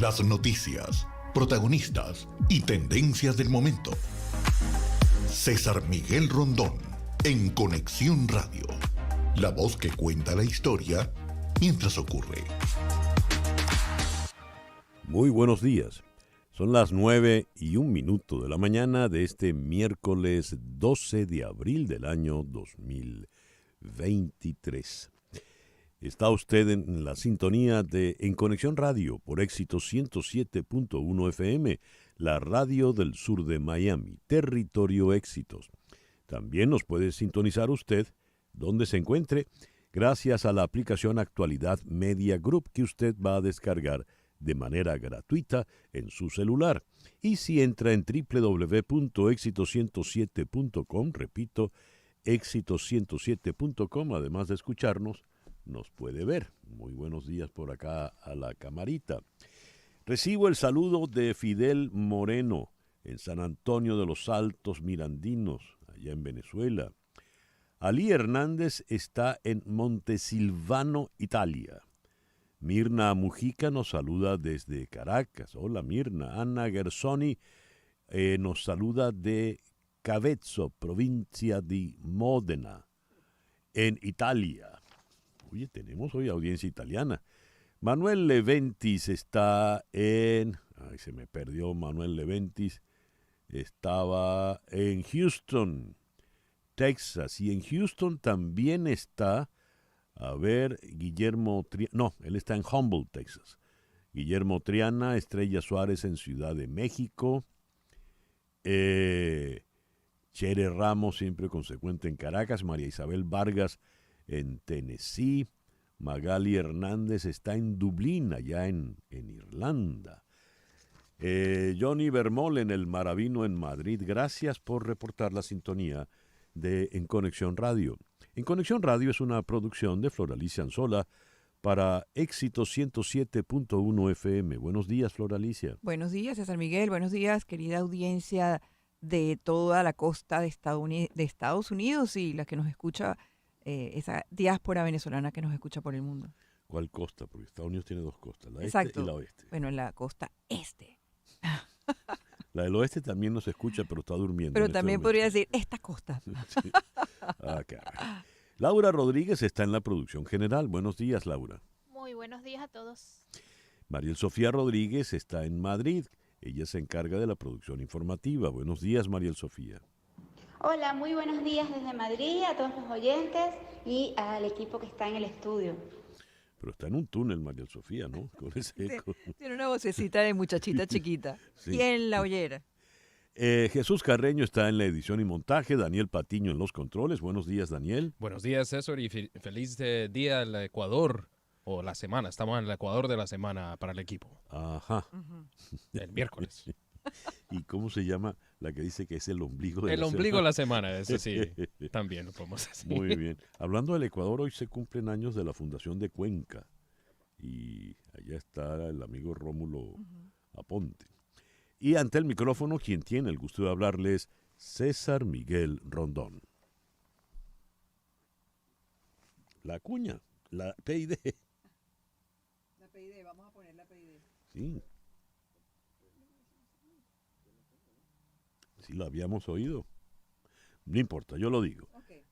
Las noticias, protagonistas y tendencias del momento. César Miguel Rondón, en Conexión Radio. La voz que cuenta la historia mientras ocurre. Muy buenos días. Son las 9:01 de la mañana de este miércoles 12 de abril del año 2023. Está usted en la sintonía de En Conexión Radio por Éxito 107.1 FM, la radio del sur de Miami, territorio éxitos. También nos puede sintonizar usted donde se encuentre gracias a la aplicación Actualidad Media Group que usted va a descargar de manera gratuita en su celular. Y si entra en www.exito107.com, repito, exito107.com, además de escucharnos, nos puede ver. Muy buenos días por acá a la camarita. Recibo el saludo de Fidel Moreno en San Antonio de los Altos Mirandinos, allá en Venezuela. Ali Hernández está en Montesilvano, Italia. Mirna Mujica nos saluda desde Caracas. Hola Mirna. Ana Gersoni nos saluda de Cavezzo, provincia de Módena, en Italia. Oye, tenemos hoy audiencia italiana. Manuel Leventis está en... Ay, se me perdió Manuel Leventis. Estaba en Houston, Texas. Y en Houston también está... A ver, Guillermo Triana, no, él está en Humboldt, Texas. Guillermo Triana, Estrella Suárez en Ciudad de México. Chere Ramos, siempre consecuente en Caracas. María Isabel Vargas en Tennessee. Magali Hernández está en Dublín, allá en Irlanda. Johnny Bermol en el Maravino en Madrid. Gracias por reportar la sintonía de En Conexión Radio. En Conexión Radio es una producción de Floralicia Anzola para Éxito 107.1 FM. Buenos días, Floralicia. Buenos días, César Miguel. Buenos días, querida audiencia de toda la costa de Estados Unidos y la que nos escucha, esa diáspora venezolana que nos escucha por el mundo. ¿Cuál costa? Porque Estados Unidos tiene dos costas, la Exacto. este y la oeste. Bueno, en la costa este. La del oeste también nos escucha, pero está durmiendo. Pero también podría decir esta costa. Sí. Ah, caray. Laura Rodríguez está en la producción general. Buenos días, Laura. Muy buenos días a todos. Mariel Sofía Rodríguez está en Madrid. Ella se encarga de la producción informativa. Buenos días, Mariel Sofía. Hola, muy buenos días desde Madrid a todos los oyentes y al equipo que está en el estudio. Pero está en un túnel, Mariel Sofía, ¿no? Con ese eco. Tiene una vocecita de muchachita chiquita. Sí. ¿Quién la oyera? Jesús Carreño está en la edición y montaje, Daniel Patiño en los controles. Buenos días, Daniel. Buenos días, César, y feliz día al Ecuador, o la semana. Estamos en el Ecuador de la semana para el equipo. Ajá. El miércoles. ¿Y cómo se llama la que dice que es el ombligo de la semana? El ombligo de la semana, eso sí, también lo podemos decir. Muy bien. Hablando del Ecuador, hoy se cumplen años de la Fundación de Cuenca. Y allá está el amigo Rómulo Aponte. Y ante el micrófono, quien tiene el gusto de hablarles, César Miguel Rondón. La cuña, la PID. La PID, vamos a poner la PID. Sí. Sí, la habíamos oído. No importa, yo lo digo. Okay.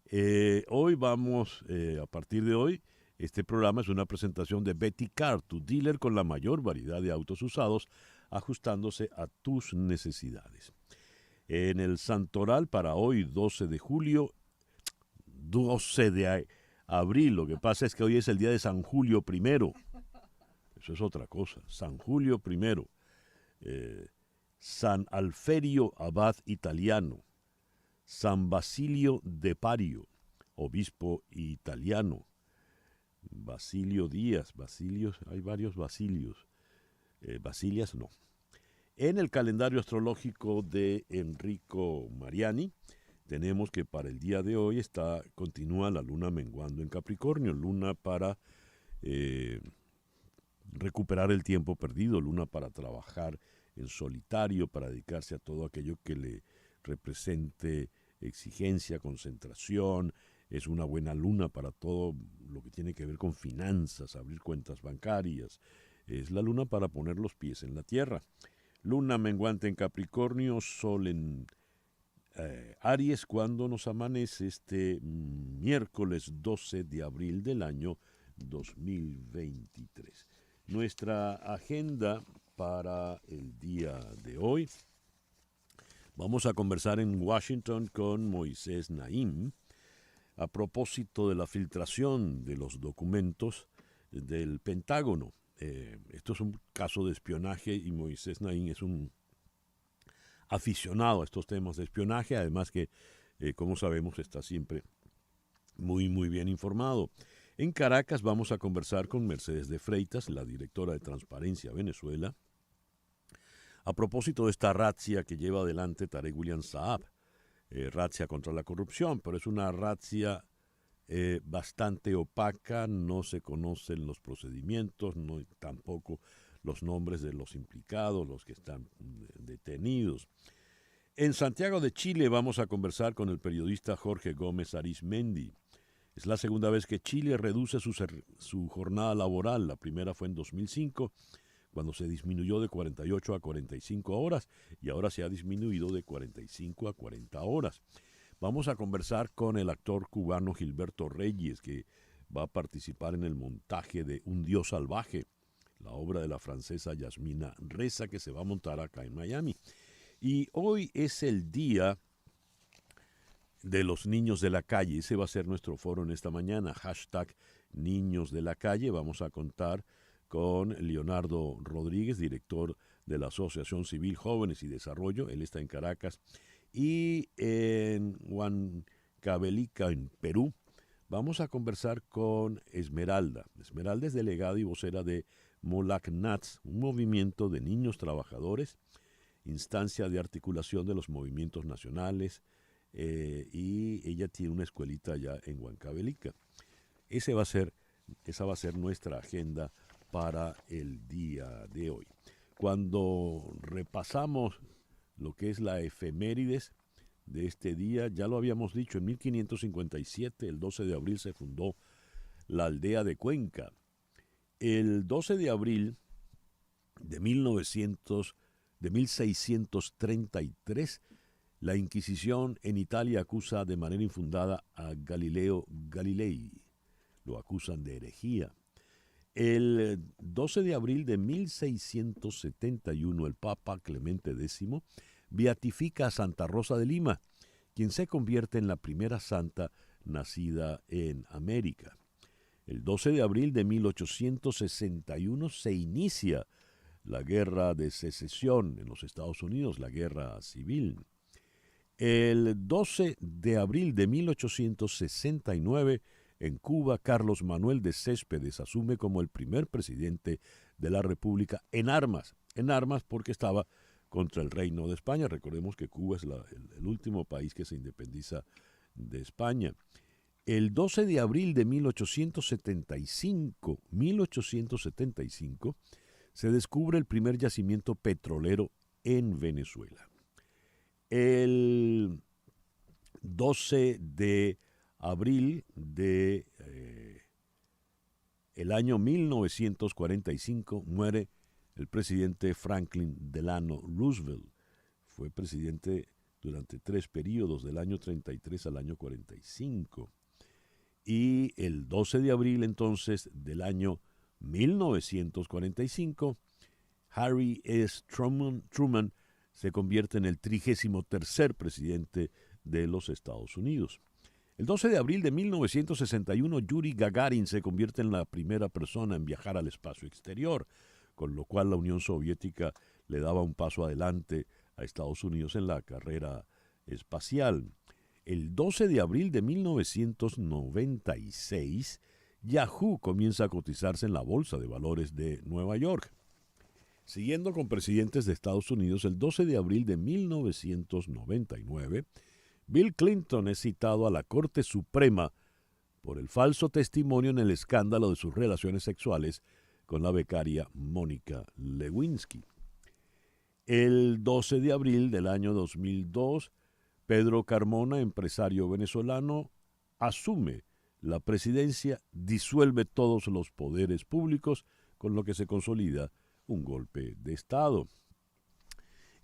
Hoy vamos, a partir de hoy, este programa es una presentación de Betty Car, tu dealer con la mayor variedad de autos usados, ajustándose a tus necesidades. En el Santoral para hoy, 12 de abril, lo que pasa es que hoy es el día de San Julio I. Eso es otra cosa, San Julio I. San Alferio Abad Italiano, San Basilio de Pario, obispo italiano, Basilio Díaz, Basilios, hay varios Basilios, Basilias no. En el calendario astrológico de Enrico Mariani, tenemos que para el día de hoy continúa la luna menguando en Capricornio, luna para recuperar el tiempo perdido, luna para trabajar en solitario, para dedicarse a todo aquello que le represente exigencia, concentración. Es una buena luna para todo lo que tiene que ver con finanzas, abrir cuentas bancarias, Es la luna para poner los pies en la tierra. Luna menguante en Capricornio, Sol en Aries cuando nos amanece este miércoles 12 de abril del año 2023. Nuestra agenda para el día de hoy. Vamos a conversar en Washington con Moisés Naim a propósito de la filtración de los documentos del Pentágono. Esto es un caso de espionaje y Moisés Naim es un aficionado a estos temas de espionaje, además que, como sabemos, está siempre muy, muy bien informado. En Caracas vamos a conversar con Mercedes de Freitas, la directora de Transparencia Venezuela, a propósito de esta razzia que lleva adelante Tarek William Saab, razzia contra la corrupción, pero es una razzia bastante opaca, no se conocen los procedimientos, no, tampoco los nombres de los implicados, los que están detenidos. En Santiago de Chile vamos a conversar con el periodista Jorge Gómez Arizmendi. Es la segunda vez que Chile reduce su jornada laboral. La primera fue en 2005, cuando se disminuyó de 48 a 45 horas, y ahora se ha disminuido de 45 a 40 horas. Vamos a conversar con el actor cubano Gilberto Reyes, que va a participar en el montaje de Un Dios Salvaje, la obra de la francesa Yasmina Reza, que se va a montar acá en Miami. Y hoy es el día de los niños de la calle. Ese va a ser nuestro foro en esta mañana. Hashtag Niños de la Calle. Vamos a contar con Leonardo Rodríguez, director de la Asociación Civil Jóvenes y Desarrollo. Él está en Caracas. Y en Huancavelica, en Perú, vamos a conversar con Esmeralda. Esmeralda es delegada y vocera de Molacnats, un movimiento de niños trabajadores, instancia de articulación de los movimientos nacionales, y ella tiene una escuelita allá en Huancavelica. Esa va a ser nuestra agenda para el día de hoy. Cuando repasamos lo que es la efemérides de este día, ya lo habíamos dicho, en 1557, el 12 de abril, se fundó la aldea de Cuenca. El 12 de abril de 1633, la Inquisición en Italia acusa de manera infundada a Galileo Galilei. Lo acusan de herejía. El 12 de abril de 1671, el Papa Clemente X beatifica a Santa Rosa de Lima, quien se convierte en la primera santa nacida en América. El 12 de abril de 1861 se inicia la Guerra de Secesión en los Estados Unidos, la Guerra Civil. El 12 de abril de 1869, en Cuba, Carlos Manuel de Céspedes asume como el primer presidente de la República en armas porque estaba contra el Reino de España. Recordemos que Cuba es el último país que se independiza de España. El 12 de abril de 1875, se descubre el primer yacimiento petrolero en Venezuela. El 12 de abril de el año 1945 muere el presidente Franklin Delano Roosevelt. Fue presidente durante 3 periodos, del año 33 al año 45. Y el 12 de abril entonces del año 1945, Harry S. Truman se convierte en el 33º presidente de los Estados Unidos. El 12 de abril de 1961, Yuri Gagarin se convierte en la primera persona en viajar al espacio exterior, con lo cual la Unión Soviética le daba un paso adelante a Estados Unidos en la carrera espacial. El 12 de abril de 1996, Yahoo comienza a cotizarse en la Bolsa de Valores de Nueva York. Siguiendo con presidentes de Estados Unidos, el 12 de abril de 1999, Bill Clinton es citado a la Corte Suprema por el falso testimonio en el escándalo de sus relaciones sexuales con la becaria Mónica Lewinsky. El 12 de abril del año 2002, Pedro Carmona, empresario venezolano, asume la presidencia, disuelve todos los poderes públicos, con lo que se consolida un golpe de Estado.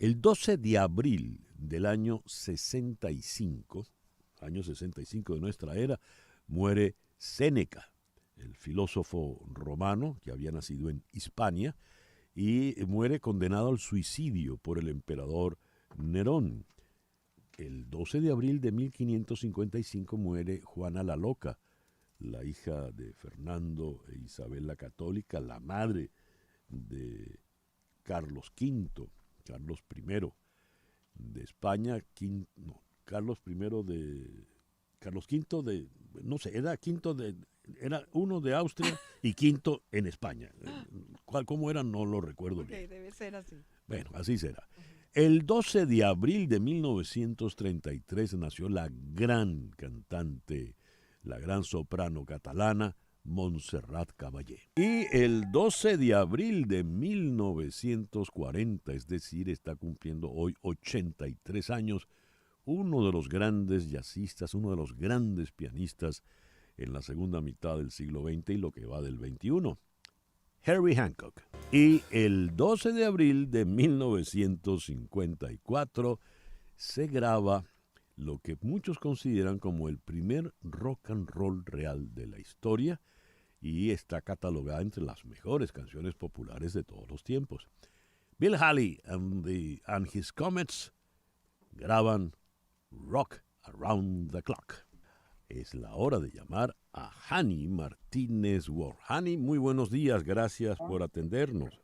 El 12 de abril del año 65 de nuestra era, muere Séneca, el filósofo romano que había nacido en Hispania y muere condenado al suicidio por el emperador Nerón. El 12 de abril de 1555 muere Juana la Loca, la hija de Fernando e Isabel la Católica, la madre de Carlos V, Carlos I de España, Carlos V de, no sé, era uno de Austria y quinto en España. ¿Cómo era? No lo recuerdo bien. Debe ser así. Bueno, así será. El 12 de abril de 1933 nació la gran cantante, la gran soprano catalana, Montserrat Caballé. Y el 12 de abril de 1940, es decir, está cumpliendo hoy 83 años, uno de los grandes jazzistas, uno de los grandes pianistas en la segunda mitad del siglo XX y lo que va del XXI, Herbie Hancock. Y el 12 de abril de 1954 se graba lo que muchos consideran como el primer rock and roll real de la historia y está catalogada entre las mejores canciones populares de todos los tiempos. Bill Haley and his Comets graban Rock Around the Clock. Es la hora de llamar a Hani Martínez Ward. Hani, muy buenos días, gracias por atendernos.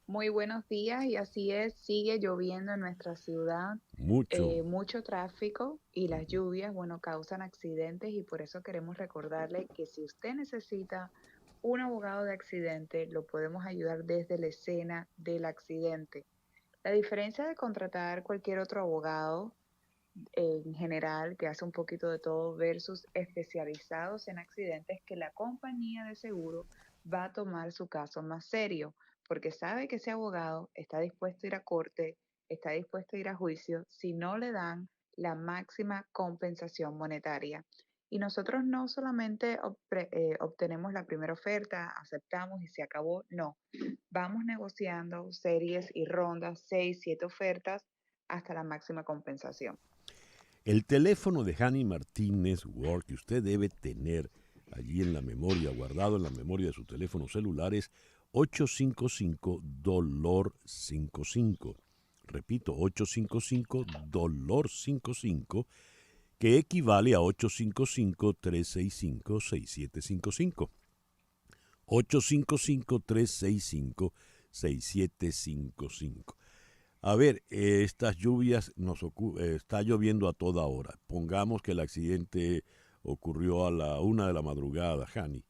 Muy buenos días, y así es, sigue lloviendo en nuestra ciudad, mucho tráfico, y las lluvias, bueno, causan accidentes, y por eso queremos recordarle que si usted necesita un abogado de accidente, lo podemos ayudar desde la escena del accidente. La diferencia de contratar cualquier otro abogado en general, que hace un poquito de todo, versus especializados en accidentes, que la compañía de seguro va a tomar su caso más serio, porque sabe que ese abogado está dispuesto a ir a corte, está dispuesto a ir a juicio si no le dan la máxima compensación monetaria. Y nosotros no solamente obtenemos la primera oferta, aceptamos y se acabó, no. Vamos negociando series y rondas, 6, 7 ofertas hasta la máxima compensación. El teléfono de Hani Martínez Ward que usted debe tener allí en la memoria, guardado en la memoria de su teléfono celular, es 855-DOLOR55. Repito, 855-DOLOR55, que equivale a 855-365-6755. 855-365-6755. A ver, estas lluvias está lloviendo a toda hora. Pongamos que el accidente ocurrió a la 1 de la madrugada, Hani.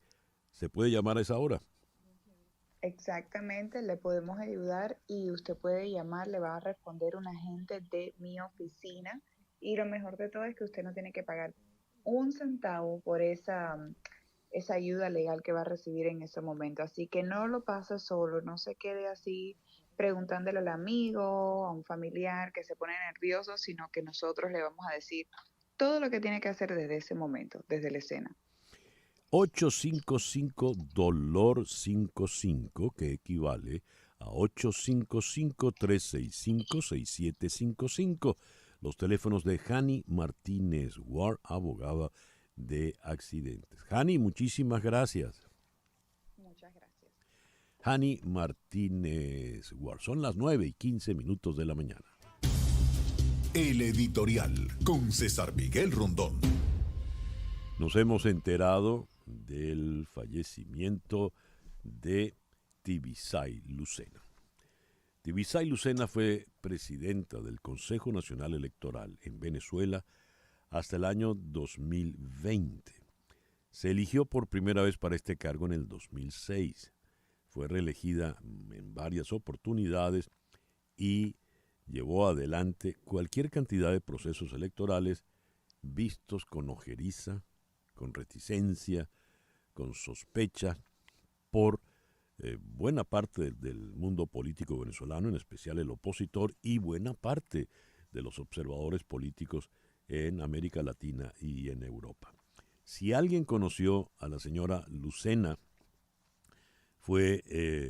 ¿Se puede llamar a esa hora? Exactamente, le podemos ayudar, y usted puede llamar, le va a responder un agente de mi oficina, y lo mejor de todo es que usted no tiene que pagar un centavo por esa ayuda legal que va a recibir en ese momento. Así que no lo pase solo, no se quede así preguntándole al amigo, a un familiar que se pone nervioso, sino que nosotros le vamos a decir todo lo que tiene que hacer desde ese momento, desde la escena. 855-DOLOR55, que equivale a 855-365-6755. Los teléfonos de Hani Martínez Ward, abogada de accidentes. Hani, muchísimas gracias. Muchas gracias. Hani Martínez Ward. Son las 9:15 de la mañana. El editorial con César Miguel Rondón. Nos hemos enterado del fallecimiento de Tibisay Lucena. Tibisay Lucena fue presidenta del Consejo Nacional Electoral en Venezuela hasta el año 2020. Se eligió por primera vez para este cargo en el 2006. Fue reelegida en varias oportunidades y llevó adelante cualquier cantidad de procesos electorales vistos con ojeriza, con reticencia, con sospecha por buena parte del mundo político venezolano, en especial el opositor, y buena parte de los observadores políticos en América Latina y en Europa. Si alguien conoció a la señora Lucena fue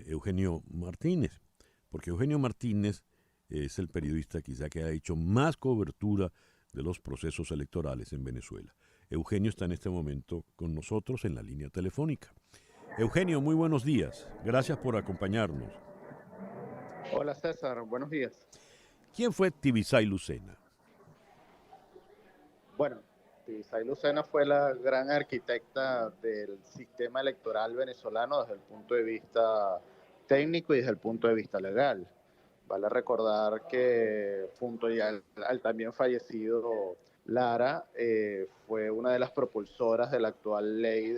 Eugenio Martínez, porque Eugenio Martínez es el periodista quizá que ha hecho más cobertura de los procesos electorales en Venezuela. Eugenio está en este momento con nosotros en la línea telefónica. Eugenio, muy buenos días. Gracias por acompañarnos. Hola César, buenos días. ¿Quién fue Tibisay Lucena? Bueno, Tibisay Lucena fue la gran arquitecta del sistema electoral venezolano desde el punto de vista técnico y desde el punto de vista legal. Vale recordar que junto al también fallecido Lara, fue una de las propulsoras de la actual ley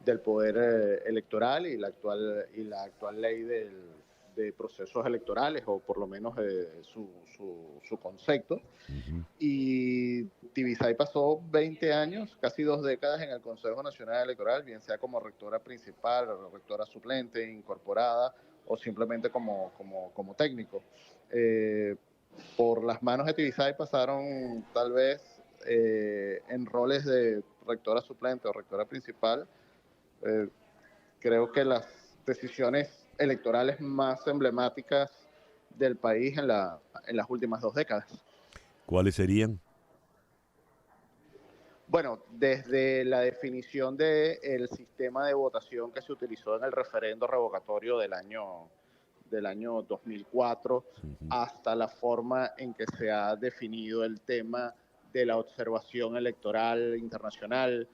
del poder electoral y la actual ley de procesos electorales, o por lo menos su concepto. Uh-huh. Y Tibisay pasó 20 años, casi 2 décadas en el Consejo Nacional Electoral, bien sea como rectora principal, rectora suplente, incorporada, o simplemente como técnico. Por las manos de Tibisay pasaron tal vez en roles de rectora suplente o rectora principal, creo que las decisiones electorales más emblemáticas del país en las últimas 2 décadas. ¿Cuáles serían? Bueno, desde la definición del sistema de votación que se utilizó en el referendo revocatorio del año 2004, uh-huh, hasta la forma en que se ha definido el tema de la observación electoral internacional,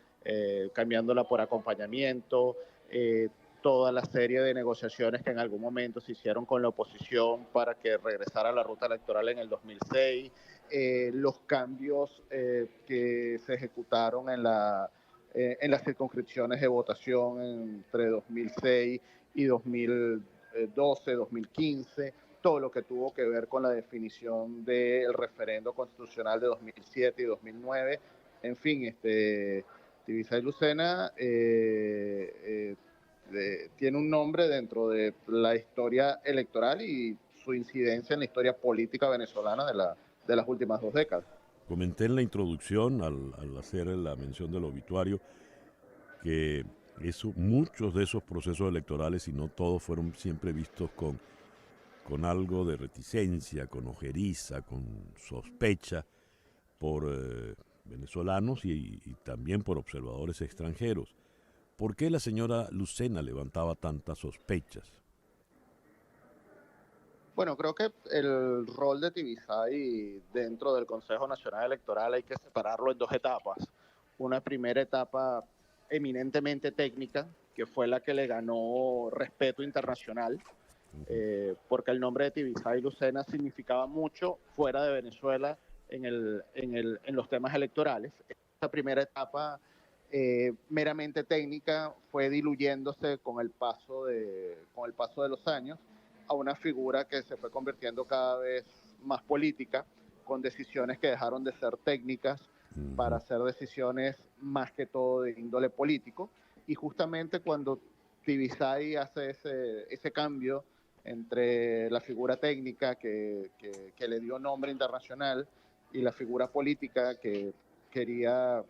cambiándola por acompañamiento, toda la serie de negociaciones que en algún momento se hicieron con la oposición para que regresara a la ruta electoral en el 2006, los cambios que se ejecutaron en las circunscripciones de votación entre 2006 y 2012, 2015, todo lo que tuvo que ver con la definición del referendo constitucional de 2007 y 2009, en fin, Tibisay Lucena tiene un nombre dentro de la historia electoral y su incidencia en la historia política venezolana de las últimas 2 décadas. Comenté en la introducción, al hacer la mención del obituario, que muchos de esos procesos electorales, y no todos, fueron siempre vistos con algo de reticencia, con ojeriza, con sospecha por venezolanos y también por observadores extranjeros. ¿Por qué la señora Lucena levantaba tantas sospechas? Bueno, creo que el rol de Tibisay dentro del Consejo Nacional Electoral hay que separarlo en 2 etapas. Una primera etapa eminentemente técnica, que fue la que le ganó respeto internacional, porque el nombre de Tibisay Lucena significaba mucho fuera de Venezuela en los temas electorales. Esta primera etapa meramente técnica fue diluyéndose con el paso de los años a una figura que se fue convirtiendo cada vez más política, con decisiones que dejaron de ser técnicas para hacer decisiones más que todo de índole político. Y justamente cuando Tibisay hace ese cambio entre la figura técnica que le dio nombre internacional y la figura política que quería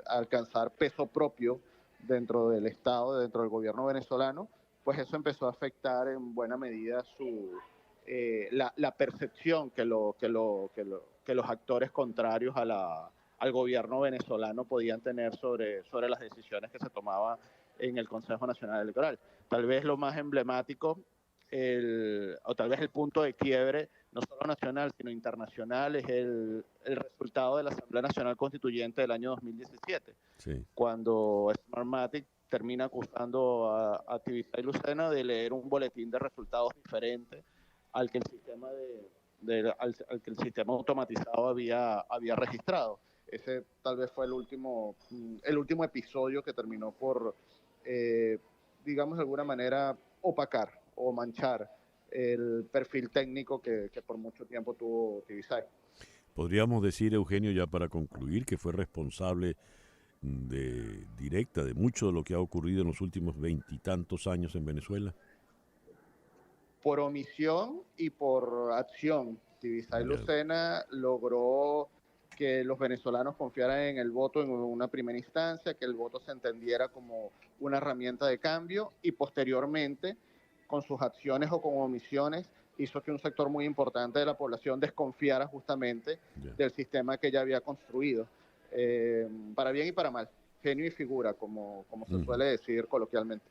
alcanzar peso propio dentro del Estado, dentro del gobierno venezolano, pues eso empezó a afectar en buena medida la percepción que los actores contrarios al gobierno venezolano podían tener sobre las decisiones que se tomaban en el Consejo Nacional Electoral. Tal vez lo más emblemático, o tal vez el punto de quiebre, no solo nacional, sino internacional, es el resultado de la Asamblea Nacional Constituyente del año 2017, sí, cuando Smartmatic termina acusando a Tibisay Lucena de leer un boletín de resultados diferente al que el sistema automatizado había registrado. Ese tal vez fue el último episodio que terminó por, digamos de alguna manera, opacar o manchar el perfil técnico que por mucho tiempo tuvo Tibisay. Podríamos decir, Eugenio, ya para concluir, que fue responsable directa de mucho de lo que ha ocurrido en los últimos 20 y tantos años en Venezuela. Por omisión y por acción, Tibisay Lucena logró que los venezolanos confiaran en el voto en una primera instancia, que el voto se entendiera como una herramienta de cambio y posteriormente, con sus acciones o con omisiones, hizo que un sector muy importante de la población desconfiara justamente del sistema que ella había construido, para bien y para mal, genio y figura, como se suele decir coloquialmente.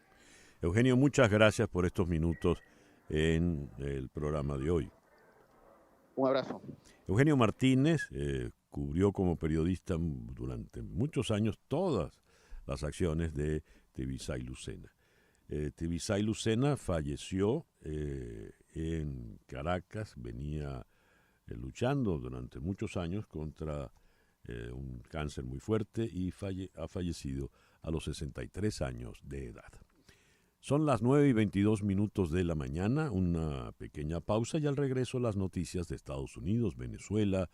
Eugenio, muchas gracias por estos minutos en el programa de hoy. Un abrazo. Eugenio Martínez cubrió como periodista durante muchos años todas las acciones de Tibisay Lucena. Tibisay Lucena falleció en Caracas, venía luchando durante muchos años contra un cáncer muy fuerte y ha fallecido a los 63 años de edad. Son las 9:22 de la mañana, una pequeña pausa y al regreso las noticias de Estados Unidos, Venezuela,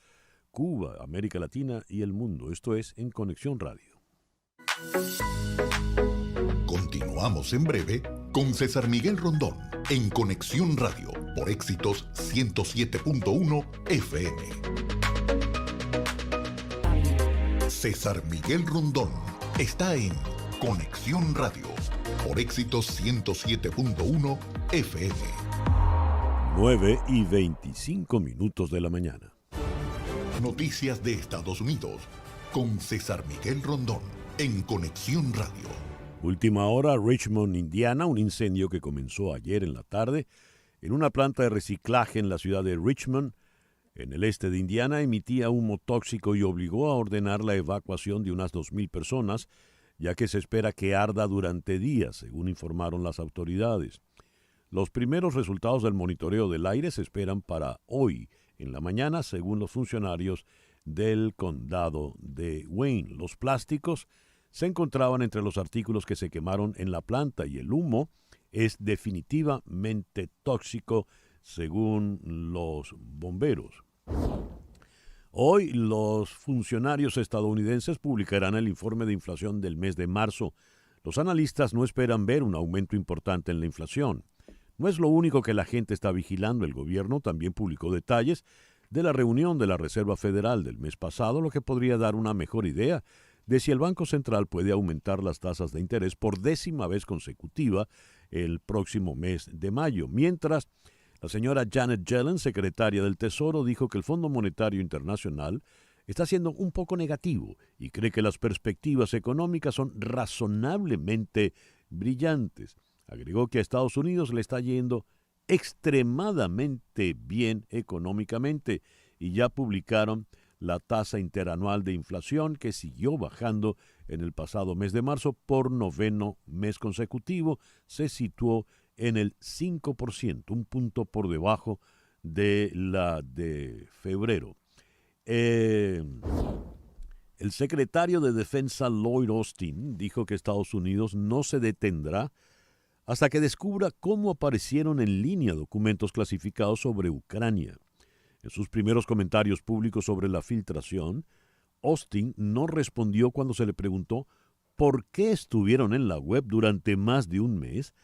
Cuba, América Latina y el mundo. Esto es En Conexión Radio. Continuamos en breve con César Miguel Rondón en Conexión Radio por Éxitos 107.1 FM. César Miguel Rondón está en Conexión Radio por Éxitos 107.1 FM. 9:25 de la mañana. Noticias de Estados Unidos con César Miguel Rondón en Conexión Radio. Última hora, Richmond, Indiana, un incendio que comenzó ayer en la tarde en una planta de reciclaje en la ciudad de Richmond, en el este de Indiana, emitía humo tóxico y obligó a ordenar la evacuación de unas 2,000 personas, ya que se espera que arda durante días, según informaron las autoridades. Los primeros resultados del monitoreo del aire se esperan para hoy en la mañana, según los funcionarios del condado de Wayne. Los plásticos se encontraban entre los artículos que se quemaron en la planta y el humo es definitivamente tóxico, según los bomberos. Hoy los funcionarios estadounidenses publicarán el informe de inflación del mes de marzo. Los analistas no esperan ver un aumento importante en la inflación. No es lo único que la gente está vigilando. El gobierno también publicó detalles de la reunión de la Reserva Federal del mes pasado, lo que podría dar una mejor idea de si el Banco Central puede aumentar las tasas de interés por 10ª vez consecutiva el próximo mes de mayo. Mientras, la señora Janet Yellen, secretaria del Tesoro, dijo que el Fondo Monetario Internacional está siendo un poco negativo y cree que las perspectivas económicas son razonablemente brillantes. Agregó que a Estados Unidos le está yendo extremadamente bien económicamente y ya publicaron la tasa interanual de inflación que siguió bajando en el pasado mes de marzo por 9º mes consecutivo, se situó en el 5%, un punto por debajo de la de febrero. El secretario de Defensa Lloyd Austin dijo que Estados Unidos no se detendrá hasta que descubra cómo aparecieron en línea documentos clasificados sobre Ucrania. En sus primeros comentarios públicos sobre la filtración, Austin no respondió cuando se le preguntó por qué estuvieron en la web durante más de un mes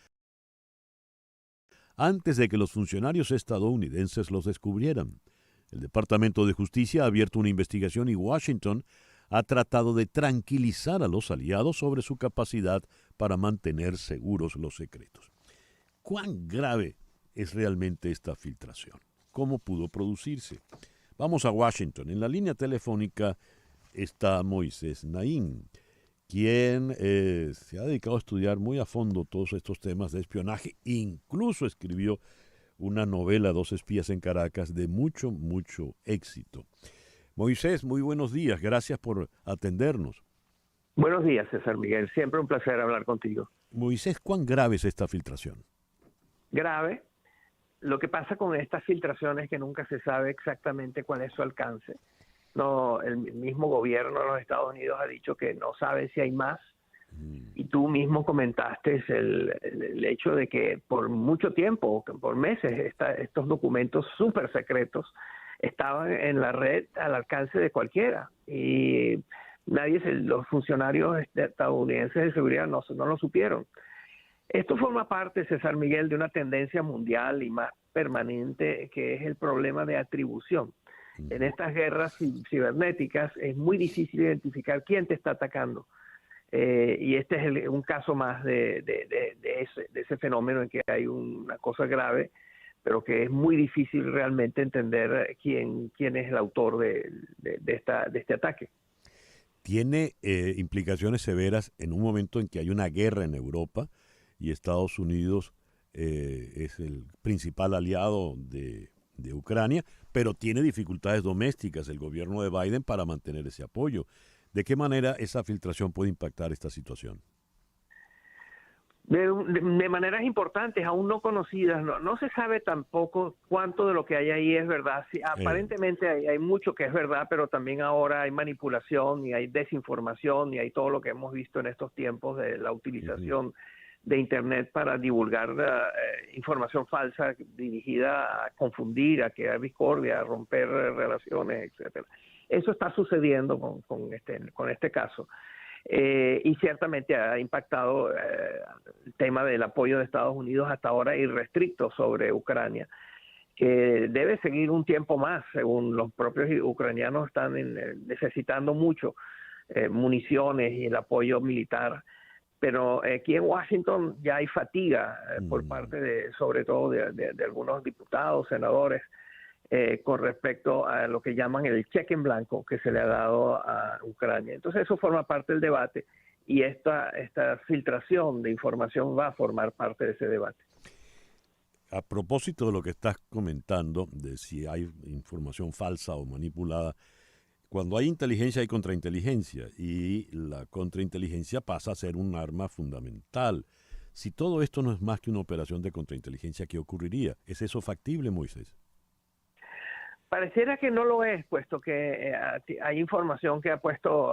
antes de que los funcionarios estadounidenses los descubrieran. El Departamento de Justicia ha abierto una investigación y Washington ha tratado de tranquilizar a los aliados sobre su capacidad para mantener seguros los secretos. ¿Cuán grave es realmente esta filtración? ¿Cómo pudo producirse? Vamos a Washington. En la línea telefónica está Moisés Naín, quien se ha dedicado a estudiar muy a fondo todos estos temas de espionaje. Incluso escribió una novela, Dos espías en Caracas, de mucho, mucho éxito. Moisés, muy buenos días. Gracias por atendernos. Buenos días, César Miguel. Siempre un placer hablar contigo. Moisés, ¿cuán grave es esta filtración? Grave. Lo que pasa con estas filtraciones es que nunca se sabe exactamente cuál es su alcance. No, el mismo gobierno de los Estados Unidos ha dicho que no sabe si hay más. Y tú mismo comentaste el hecho de que por mucho tiempo, por meses, estos documentos súper secretos estaban en la red al alcance de cualquiera. Y los funcionarios estadounidenses de seguridad no lo supieron. Esto forma parte, César Miguel, de una tendencia mundial y más permanente que es el problema de atribución. En estas guerras cibernéticas es muy difícil identificar quién te está atacando. Y este es un caso más de ese fenómeno en que hay una cosa grave, pero que es muy difícil realmente entender quién es el autor de este ataque. Tiene implicaciones severas en un momento en que hay una guerra en Europa y Estados Unidos es el principal aliado de Ucrania, pero tiene dificultades domésticas el gobierno de Biden para mantener ese apoyo. ¿De qué manera esa filtración puede impactar esta situación? De maneras importantes, aún no conocidas. No se sabe tampoco cuánto de lo que hay ahí es verdad. Sí, aparentemente hay mucho que es verdad, pero también ahora hay manipulación y hay desinformación y hay todo lo que hemos visto en estos tiempos de la utilización de Internet para divulgar información falsa dirigida a confundir, a crear discordia, a romper relaciones, etcétera. Eso está sucediendo con este caso. Y ciertamente ha impactado el tema del apoyo de Estados Unidos hasta ahora irrestricto sobre Ucrania, que debe seguir un tiempo más, según los propios ucranianos están necesitando mucho municiones y el apoyo militar. Pero aquí en Washington ya hay fatiga por parte sobre todo de algunos diputados, senadores, con respecto a lo que llaman el cheque en blanco que se le ha dado a Ucrania. Entonces eso forma parte del debate y esta filtración de información va a formar parte de ese debate. A propósito de lo que estás comentando, de si hay información falsa o manipulada, cuando hay inteligencia hay contrainteligencia y la contrainteligencia pasa a ser un arma fundamental. Si todo esto no es más que una operación de contrainteligencia, ¿qué ocurriría? ¿Es eso factible, Moisés? Pareciera que no lo es, puesto que hay información que ha puesto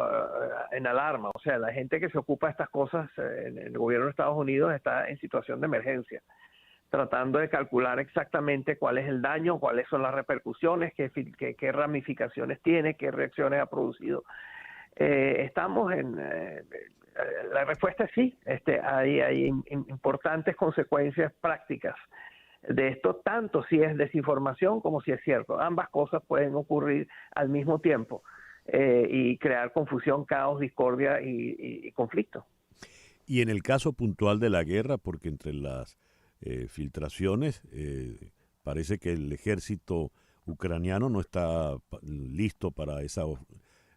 en alarma. O sea, la gente que se ocupa de estas cosas en el gobierno de Estados Unidos está en situación de emergencia, tratando de calcular exactamente cuál es el daño, cuáles son las repercusiones, qué ramificaciones tiene, qué reacciones ha producido. Estamos en... la respuesta es sí. Hay importantes consecuencias prácticas de esto, tanto si es desinformación como si es cierto. Ambas cosas pueden ocurrir al mismo tiempo y crear confusión, caos, discordia y conflicto. Y en el caso puntual de la guerra, porque entre las filtraciones parece que el ejército ucraniano no está listo para esa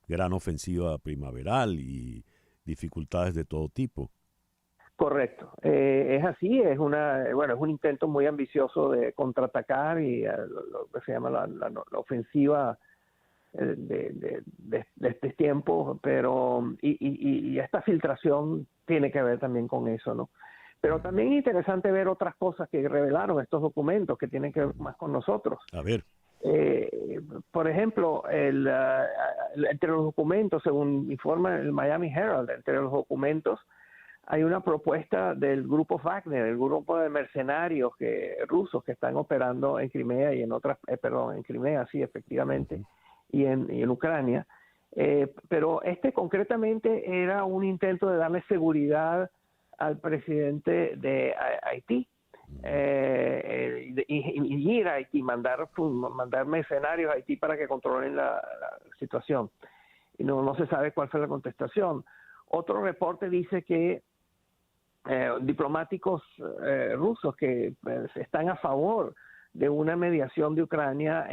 gran ofensiva primaveral y dificultades de todo tipo. Correcto, es así, es un intento muy ambicioso de contraatacar y lo que se llama la ofensiva de este tiempo, pero y esta filtración tiene que ver también con eso, ¿no? Pero también es interesante ver otras cosas que revelaron estos documentos que tienen que ver más con nosotros. A ver. Por ejemplo, entre los documentos, según informa el Miami Herald, entre los documentos hay una propuesta del grupo Wagner, el grupo de mercenarios rusos que están operando en Crimea y en Crimea, sí, efectivamente, y en Ucrania. Pero concretamente era un intento de darle seguridad al presidente de Haití, y ir a Haití, mandar mercenarios a Haití para que controlen la situación. Y no se sabe cuál fue la contestación. Otro reporte dice que diplomáticos rusos que están a favor de una mediación de Ucrania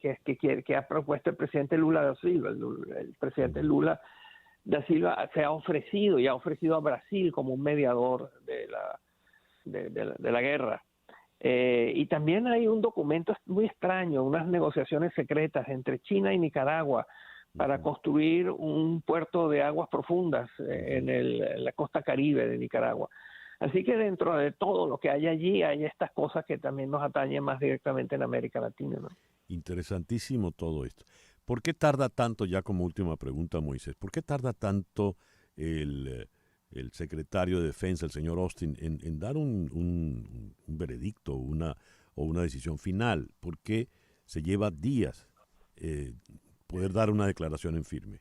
que ha propuesto el presidente Lula da Silva. El presidente Lula da Silva se ha ofrecido y ha ofrecido a Brasil como un mediador de la guerra. Y también hay un documento muy extraño, unas negociaciones secretas entre China y Nicaragua para construir un puerto de aguas profundas en la costa caribe de Nicaragua. Así que dentro de todo lo que hay allí, hay estas cosas que también nos atañen más directamente en América Latina, ¿no? Interesantísimo todo esto. ¿Por qué tarda tanto, ya como última pregunta, Moisés, por qué tarda tanto el secretario de Defensa, el señor Austin, en dar un veredicto o una decisión final? ¿Por qué se lleva días poder dar una declaración en firme?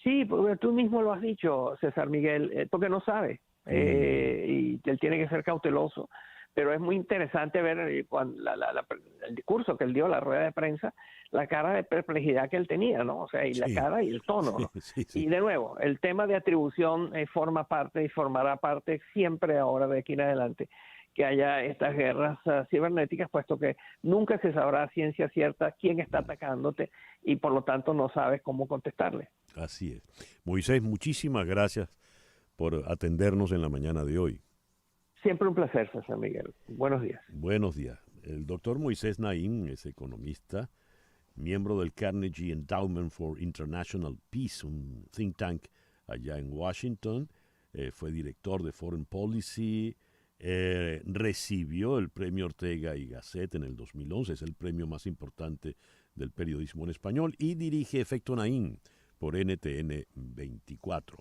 Sí, porque tú mismo lo has dicho, César Miguel, porque no sabe, y él tiene que ser cauteloso. pero es muy interesante ver el discurso que él dio, la rueda de prensa, la cara de perplejidad que él tenía, ¿no? O sea, y la cara y el tono, ¿no? Sí. Y de nuevo, el tema de atribución forma parte y formará parte siempre ahora de aquí en adelante, que haya estas guerras cibernéticas, puesto que nunca se sabrá a ciencia cierta quién está atacándote y por lo tanto no sabes cómo contestarle. Así es. Moisés, muchísimas gracias por atendernos en la mañana de hoy. Siempre un placer, César Miguel. Buenos días. Buenos días. El doctor Moisés Naim es economista, miembro del Carnegie Endowment for International Peace, un think tank allá en Washington. Fue director de Foreign Policy. Recibió el premio Ortega y Gasset en el 2011. Es el premio más importante del periodismo en español. Y dirige Efecto Naim por NTN 24.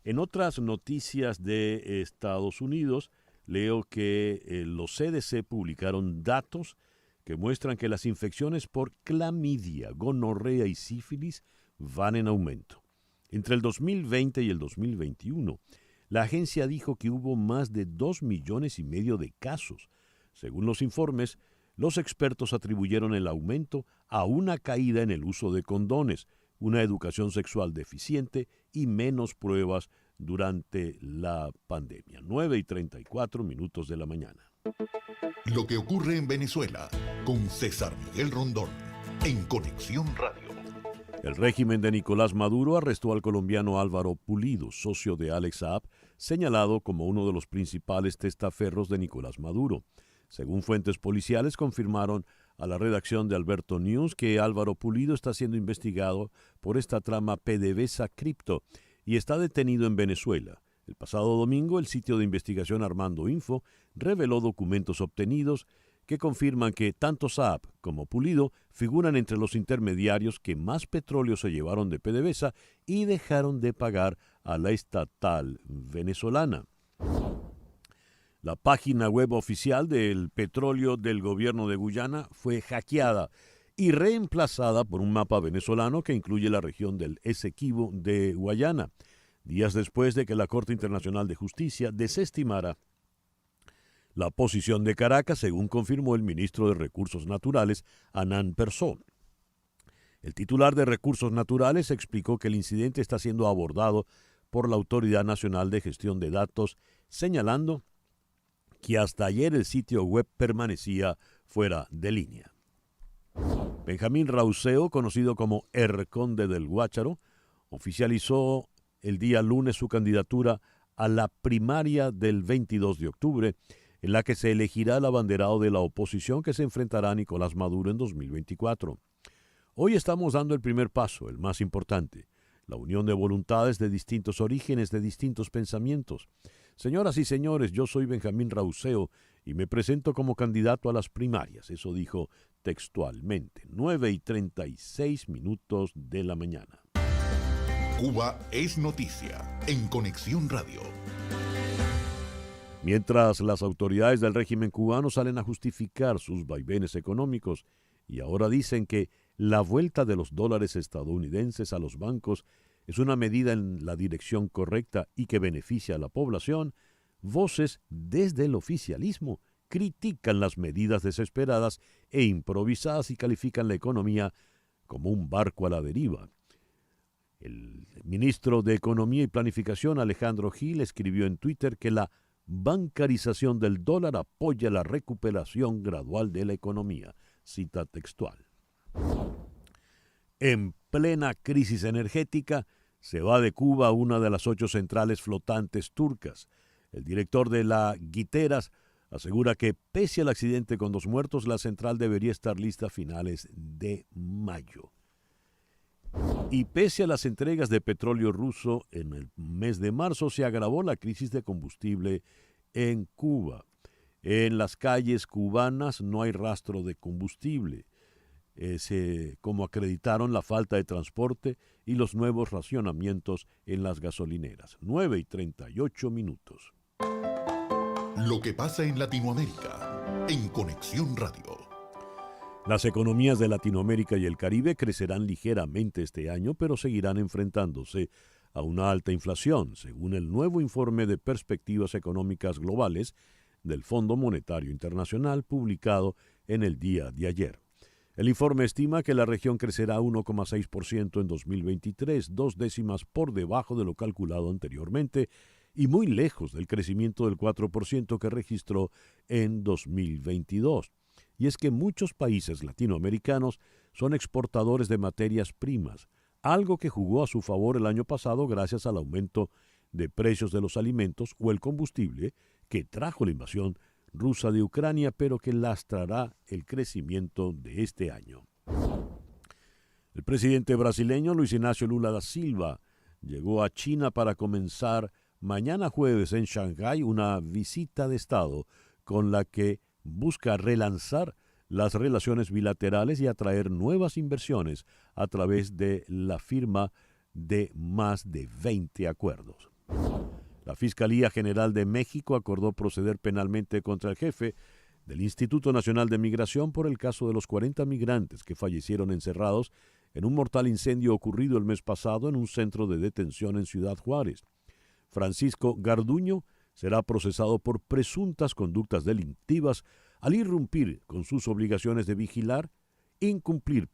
En otras noticias de Estados Unidos, leo que los CDC publicaron datos que muestran que las infecciones por clamidia, gonorrea y sífilis van en aumento. Entre el 2020 y el 2021, la agencia dijo que hubo más de 2,5 millones de casos. Según los informes, los expertos atribuyeron el aumento a una caída en el uso de condones, una educación sexual deficiente y menos pruebas durante la pandemia. 9:34 de la mañana. Lo que ocurre en Venezuela con César Miguel Rondón en Conexión Radio. El régimen de Nicolás Maduro arrestó al colombiano Álvaro Pulido, socio de Alex Saab, señalado como uno de los principales testaferros de Nicolás Maduro. Según fuentes policiales, confirmaron a la redacción de Alberto News que Álvaro Pulido está siendo investigado por esta trama PDVSA Cripto y está detenido en Venezuela. El pasado domingo, el sitio de investigación Armando Info reveló documentos obtenidos que confirman que tanto Saab como Pulido figuran entre los intermediarios que más petróleo se llevaron de PDVSA y dejaron de pagar a la estatal venezolana. La página web oficial del petróleo del gobierno de Guyana fue hackeada y reemplazada por un mapa venezolano que incluye la región del Esequibo de Guayana, días después de que la Corte Internacional de Justicia desestimara la posición de Caracas, según confirmó el ministro de Recursos Naturales, Anán Persó. El titular de Recursos Naturales explicó que el incidente está siendo abordado por la Autoridad Nacional de Gestión de Datos, señalando que hasta ayer el sitio web permanecía fuera de línea. Benjamín Rauseo, conocido como R. Conde del Guácharo, oficializó el día lunes su candidatura a la primaria del 22 de octubre, en la que se elegirá el abanderado de la oposición que se enfrentará a Nicolás Maduro en 2024. Hoy estamos dando el primer paso, el más importante, la unión de voluntades de distintos orígenes, de distintos pensamientos. Señoras y señores, yo soy Benjamín Rauseo y me presento como candidato a las primarias. Eso dijo textualmente. 9:36 de la mañana. Cuba es noticia en Conexión Radio. Mientras las autoridades del régimen cubano salen a justificar sus vaivenes económicos y ahora dicen que la vuelta de los dólares estadounidenses a los bancos es una medida en la dirección correcta y que beneficia a la población, voces desde el oficialismo critican las medidas desesperadas e improvisadas y califican la economía como un barco a la deriva. El ministro de Economía y Planificación, Alejandro Gil, escribió en Twitter que la bancarización del dólar apoya la recuperación gradual de la economía. Cita textual. En plena crisis energética, se va de Cuba una de las 8 centrales flotantes turcas. El director de la Guiteras asegura que, pese al accidente con 2 muertos, la central debería estar lista a finales de mayo. Y pese a las entregas de petróleo ruso, en el mes de marzo se agravó la crisis de combustible en Cuba. En las calles cubanas no hay rastro de combustible, como acreditaron la falta de transporte y los nuevos racionamientos en las gasolineras. 9:38. Lo que pasa en Latinoamérica, en Conexión Radio. Las economías de Latinoamérica y el Caribe crecerán ligeramente este año, pero seguirán enfrentándose a una alta inflación, según el nuevo informe de perspectivas económicas globales del Fondo Monetario Internacional publicado en el día de ayer. El informe estima que la región crecerá 1,6% en 2023, 2 décimas por debajo de lo calculado anteriormente y muy lejos del crecimiento del 4% que registró en 2022. Y es que muchos países latinoamericanos son exportadores de materias primas, algo que jugó a su favor el año pasado gracias al aumento de precios de los alimentos o el combustible que trajo la invasión rusa de Ucrania, pero que lastrará el crecimiento de este año. El presidente brasileño Luis Ignacio Lula da Silva llegó a China para comenzar mañana jueves en Shanghái una visita de Estado con la que busca relanzar las relaciones bilaterales y atraer nuevas inversiones a través de la firma de más de 20 acuerdos. La Fiscalía General de México acordó proceder penalmente contra el jefe del Instituto Nacional de Migración por el caso de los 40 migrantes que fallecieron encerrados en un mortal incendio ocurrido el mes pasado en un centro de detención en Ciudad Juárez. Francisco Garduño será procesado por presuntas conductas delictivas al irrumpir con sus obligaciones de incumplir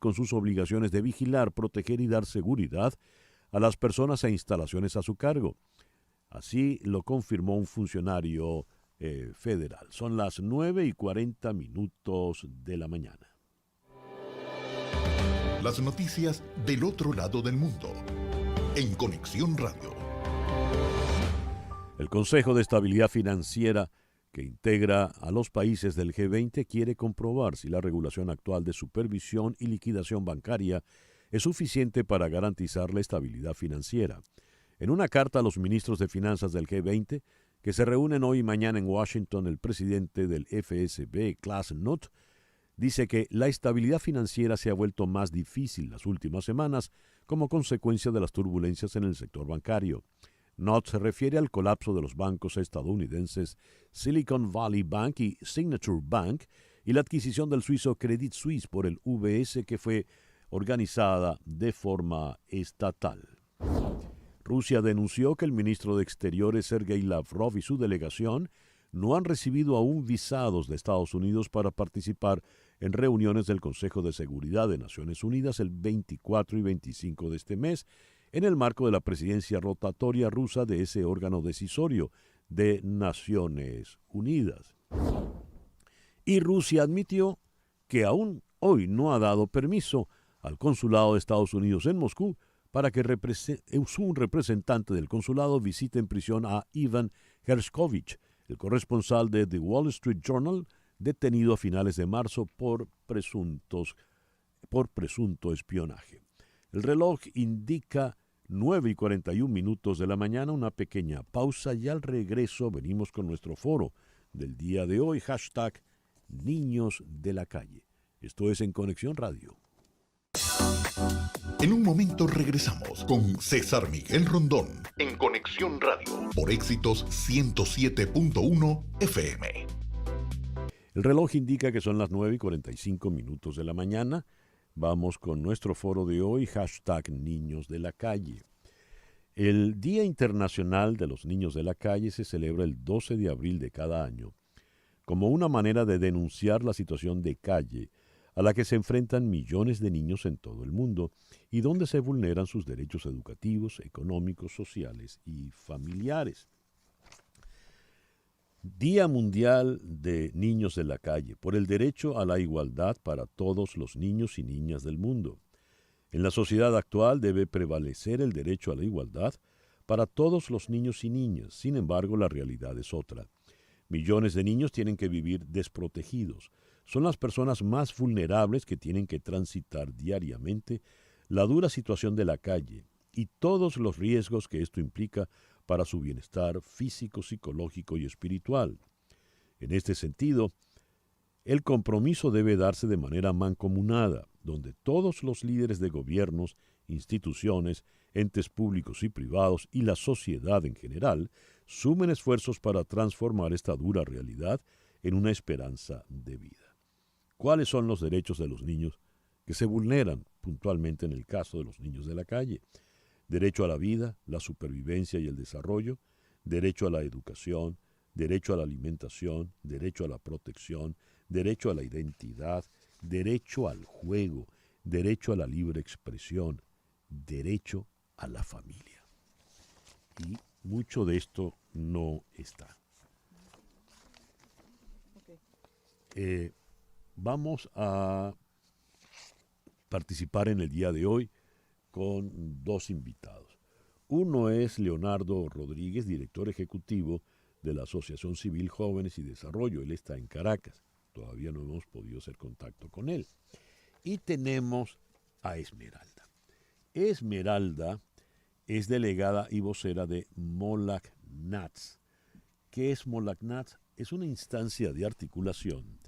con sus obligaciones de vigilar, proteger y dar seguridad a las personas e instalaciones a su cargo. Así lo confirmó un funcionario federal. Son las 9:40 de la mañana. Las noticias del otro lado del mundo. En Conexión Radio. El Consejo de Estabilidad Financiera, que integra a los países del G20, quiere comprobar si la regulación actual de supervisión y liquidación bancaria es suficiente para garantizar la estabilidad financiera. En una carta a los ministros de finanzas del G20, que se reúnen hoy y mañana en Washington, el presidente del FSB, Klaas Knot, dice que la estabilidad financiera se ha vuelto más difícil las últimas semanas como consecuencia de las turbulencias en el sector bancario. Knot se refiere al colapso de los bancos estadounidenses Silicon Valley Bank y Signature Bank y la adquisición del suizo Credit Suisse por el UBS, que fue organizada de forma estatal. Rusia denunció que el ministro de Exteriores Sergei Lavrov y su delegación no han recibido aún visados de Estados Unidos para participar en reuniones del Consejo de Seguridad de Naciones Unidas el 24 y 25 de este mes, en el marco de la presidencia rotatoria rusa de ese órgano decisorio de Naciones Unidas. Y Rusia admitió que aún hoy no ha dado permiso al consulado de Estados Unidos en Moscú para que un representante del consulado visite en prisión a Ivan Gershkovich, el corresponsal de The Wall Street Journal, detenido a finales de marzo por presunto espionaje. El reloj indica 9:41 de la mañana, una pequeña pausa y al regreso venimos con nuestro foro del día de hoy, hashtag Niños de la Calle. Esto es En Conexión Radio. En un momento regresamos con César Miguel Rondón en Conexión Radio por Éxitos 107.1 FM. El reloj indica que son las 9:45 de la mañana. Vamos con nuestro foro de hoy, hashtag Niños de la Calle. El Día Internacional de los Niños de la Calle se celebra el 12 de abril de cada año como una manera de denunciar la situación de calle a la que se enfrentan millones de niños en todo el mundo y donde se vulneran sus derechos educativos, económicos, sociales y familiares. Día Mundial de Niños de la Calle, por el derecho a la igualdad para todos los niños y niñas del mundo. En la sociedad actual debe prevalecer el derecho a la igualdad para todos los niños y niñas. Sin embargo, la realidad es otra. Millones de niños tienen que vivir desprotegidos. Son las personas más vulnerables que tienen que transitar diariamente la dura situación de la calle y todos los riesgos que esto implica para su bienestar físico, psicológico y espiritual. En este sentido, el compromiso debe darse de manera mancomunada, donde todos los líderes de gobiernos, instituciones, entes públicos y privados y la sociedad en general sumen esfuerzos para transformar esta dura realidad en una esperanza de vida. ¿Cuáles son los derechos de los niños que se vulneran puntualmente en el caso de los niños de la calle? Derecho a la vida, la supervivencia y el desarrollo, derecho a la educación, derecho a la alimentación, derecho a la protección, derecho a la identidad, derecho al juego, derecho a la libre expresión, derecho a la familia. Y mucho de esto no está. Vamos a participar en el día de hoy con dos invitados. Uno es Leonardo Rodríguez, director ejecutivo de la Asociación Civil Jóvenes y Desarrollo. Él está en Caracas. Todavía no hemos podido hacer contacto con él. Y tenemos a Esmeralda. Esmeralda es delegada y vocera de Molac Nats. ¿Qué es Molac Nats? Es una instancia de articulación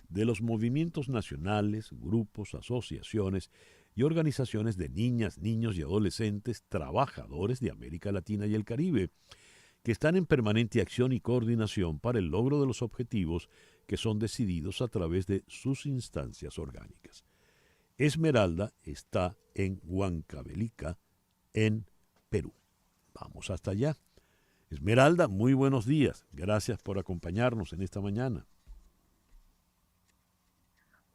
de los movimientos nacionales, grupos, asociaciones y organizaciones de niñas, niños y adolescentes trabajadores de América Latina y el Caribe, que están en permanente acción y coordinación para el logro de los objetivos que son decididos a través de sus instancias orgánicas. Esmeralda está en Huancavelica, en Perú. Vamos hasta allá. Esmeralda, muy buenos días. Gracias por acompañarnos en esta mañana.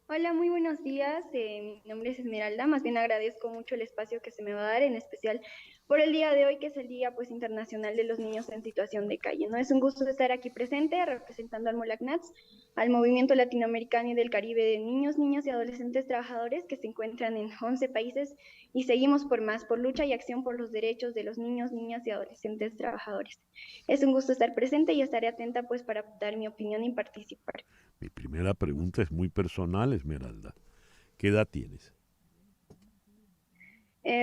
Hola, muy buenos días. Mi nombre es Esmeralda. Más bien agradezco mucho el espacio que se me va a dar, en especial por el día de hoy, que es el Día Internacional de los Niños en Situación de Calle. ¿No? Es un gusto estar aquí presente representando al Molac Nats, al Movimiento Latinoamericano y del Caribe de niños, niñas y adolescentes trabajadores que se encuentran en 11 países y seguimos por más, por lucha y acción por los derechos de los niños, niñas y adolescentes trabajadores. Es un gusto estar presente y estaré atenta pues para dar mi opinión y participar. Mi primera pregunta es muy personal, Esmeralda. ¿Qué edad tienes?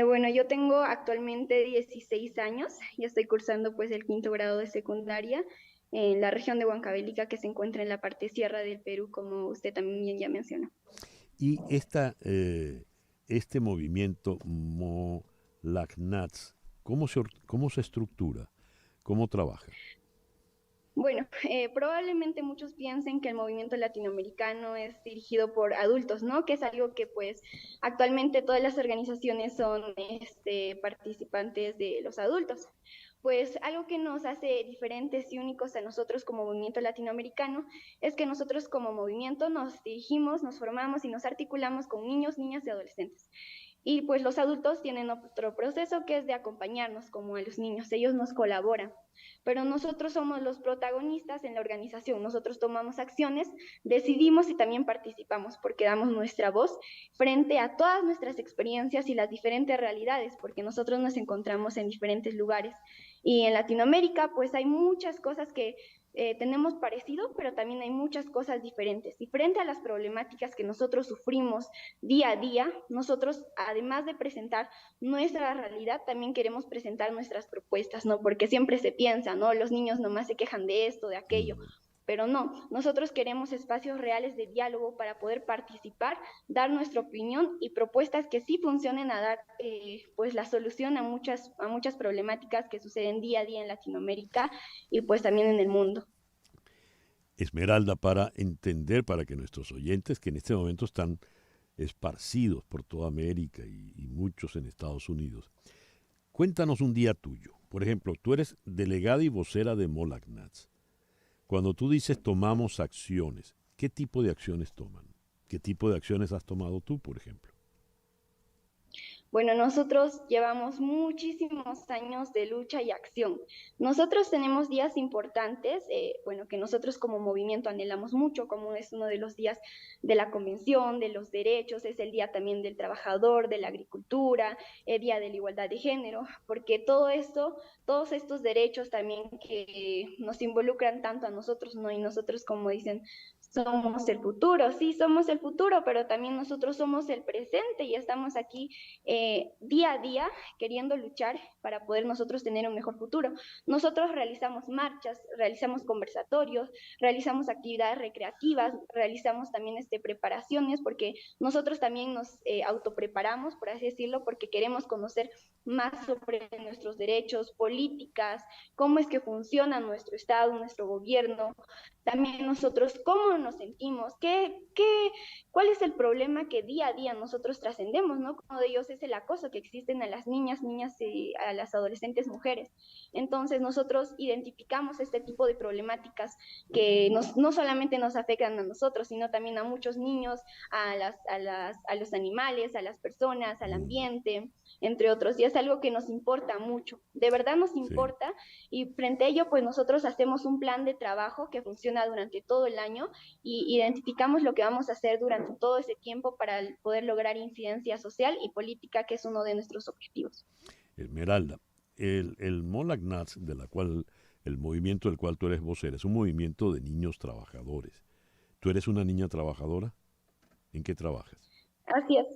Bueno, yo tengo actualmente 16 años y estoy cursando pues el 5º grado de secundaria en la región de Huancavelica, que se encuentra en la parte sierra del Perú, como usted también ya mencionó. Y este movimiento Molac Nats, ¿cómo se estructura? ¿Cómo trabaja? Bueno, probablemente muchos piensen que el movimiento latinoamericano es dirigido por adultos, ¿no? Que es algo que pues actualmente todas las organizaciones son participantes de los adultos. Pues algo que nos hace diferentes y únicos a nosotros como movimiento latinoamericano es que nosotros como movimiento nos dirigimos, nos formamos y nos articulamos con niños, niñas y adolescentes. Y pues los adultos tienen otro proceso, que es de acompañarnos como a los niños. Ellos nos colaboran, pero nosotros somos los protagonistas en la organización. Nosotros tomamos acciones, decidimos y también participamos, porque damos nuestra voz frente a todas nuestras experiencias y las diferentes realidades, porque nosotros nos encontramos en diferentes lugares. Y en Latinoamérica pues hay muchas cosas que tenemos parecido, pero también hay muchas cosas diferentes. Y frente a las problemáticas que nosotros sufrimos día a día, nosotros, además de presentar nuestra realidad, también queremos presentar nuestras propuestas, ¿no? Porque siempre se piensa, ¿no? Los niños nomás se quejan de esto, de aquello. Pero no, nosotros queremos espacios reales de diálogo para poder participar, dar nuestra opinión y propuestas que sí funcionen a dar pues la solución a muchas problemáticas que suceden día a día en Latinoamérica y pues también en el mundo. Esmeralda, para entender, para que nuestros oyentes, que en este momento están esparcidos por toda América y muchos en Estados Unidos, cuéntanos un día tuyo. Por ejemplo, tú eres delegada y vocera de Molac Nats. Cuando tú dices tomamos acciones, ¿qué tipo de acciones toman? ¿Qué tipo de acciones has tomado tú, por ejemplo? Bueno, nosotros llevamos muchísimos años de lucha y acción. Nosotros tenemos días importantes, que nosotros como movimiento anhelamos mucho, como es uno de los días de la Convención de los Derechos, es el día también del trabajador, de la agricultura, el día de la igualdad de género, porque todo esto, todos estos derechos también que nos involucran tanto a nosotros, ¿no? Y nosotros, como dicen, somos el futuro, sí, somos el futuro, pero también nosotros somos el presente y estamos aquí día a día queriendo luchar para poder nosotros tener un mejor futuro. Nosotros realizamos marchas, realizamos conversatorios, realizamos actividades recreativas, realizamos también preparaciones, porque nosotros también nos autopreparamos, por así decirlo, porque queremos conocer más sobre nuestros derechos, políticas, cómo es que funciona nuestro Estado, nuestro gobierno, también nosotros cómo nos sentimos, cuál es el problema que día a día nosotros trascendemos, ¿no? Uno de ellos es el acoso que existen a las niñas y a las adolescentes mujeres. Entonces nosotros identificamos este tipo de problemáticas que no solamente nos afectan a nosotros, sino también a muchos niños, a los animales, a las personas, al ambiente, entre otros. Y es algo que nos importa mucho, de verdad nos importa, y frente a ello, pues nosotros hacemos un plan de trabajo que funciona durante todo el año y identificamos lo que vamos a hacer durante todo ese tiempo para poder lograr incidencia social y política, que es uno de nuestros objetivos. Esmeralda, el Molag Nats, el movimiento del cual tú eres vocera, es un movimiento de niños trabajadores. ¿Tú eres una niña trabajadora? ¿En qué trabajas? Así es.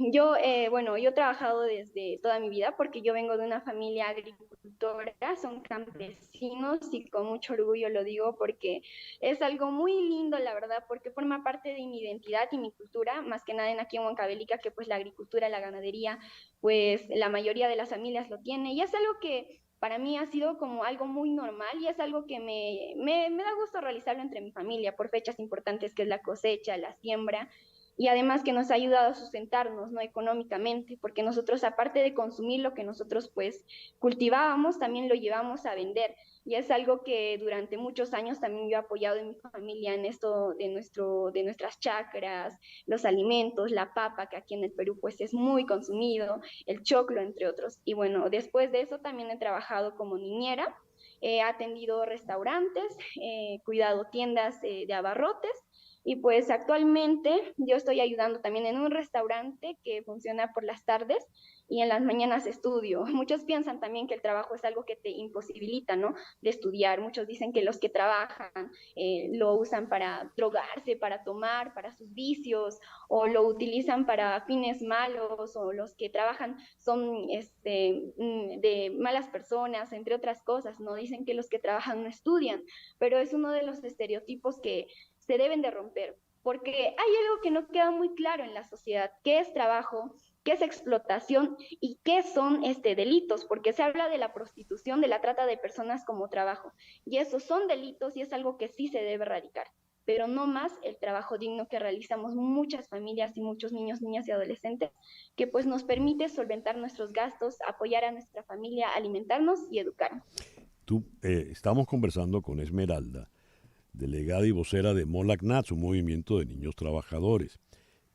Yo he trabajado desde toda mi vida porque yo vengo de una familia agricultora, son campesinos, y con mucho orgullo lo digo porque es algo muy lindo, la verdad, porque forma parte de mi identidad y mi cultura, más que nada aquí en Huancavelica, que pues la agricultura, la ganadería, pues la mayoría de las familias lo tiene, y es algo que para mí ha sido como algo muy normal, y es algo que me da gusto realizarlo entre mi familia por fechas importantes, que es la cosecha, la siembra, y además que nos ha ayudado a sustentarnos, ¿no? Económicamente, porque nosotros, aparte de consumir lo que nosotros pues cultivábamos, también lo llevamos a vender, y es algo que durante muchos años también yo he apoyado en mi familia en esto de nuestras chacras, los alimentos, la papa, que aquí en el Perú pues es muy consumido, el choclo, entre otros. Y bueno, después de eso también he trabajado como niñera, he atendido restaurantes, cuidado tiendas de abarrotes, y pues actualmente yo estoy ayudando también en un restaurante que funciona por las tardes, y en las mañanas estudio. Muchos piensan también que el trabajo es algo que te imposibilita, ¿no? De estudiar. Muchos dicen que los que trabajan lo usan para drogarse, para tomar, para sus vicios, o lo utilizan para fines malos, o los que trabajan son de malas personas, entre otras cosas, ¿no? Dicen que los que trabajan no estudian, pero es uno de los estereotipos que se deben de romper, porque hay algo que no queda muy claro en la sociedad: qué es trabajo, qué es explotación y qué son delitos, porque se habla de la prostitución, de la trata de personas como trabajo, y esos son delitos y es algo que sí se debe erradicar, pero no más el trabajo digno que realizamos muchas familias y muchos niños, niñas y adolescentes, que pues nos permite solventar nuestros gastos, apoyar a nuestra familia, alimentarnos y educarnos. Estamos conversando con Esmeralda, delegada y vocera de Molag Nats, un movimiento de niños trabajadores.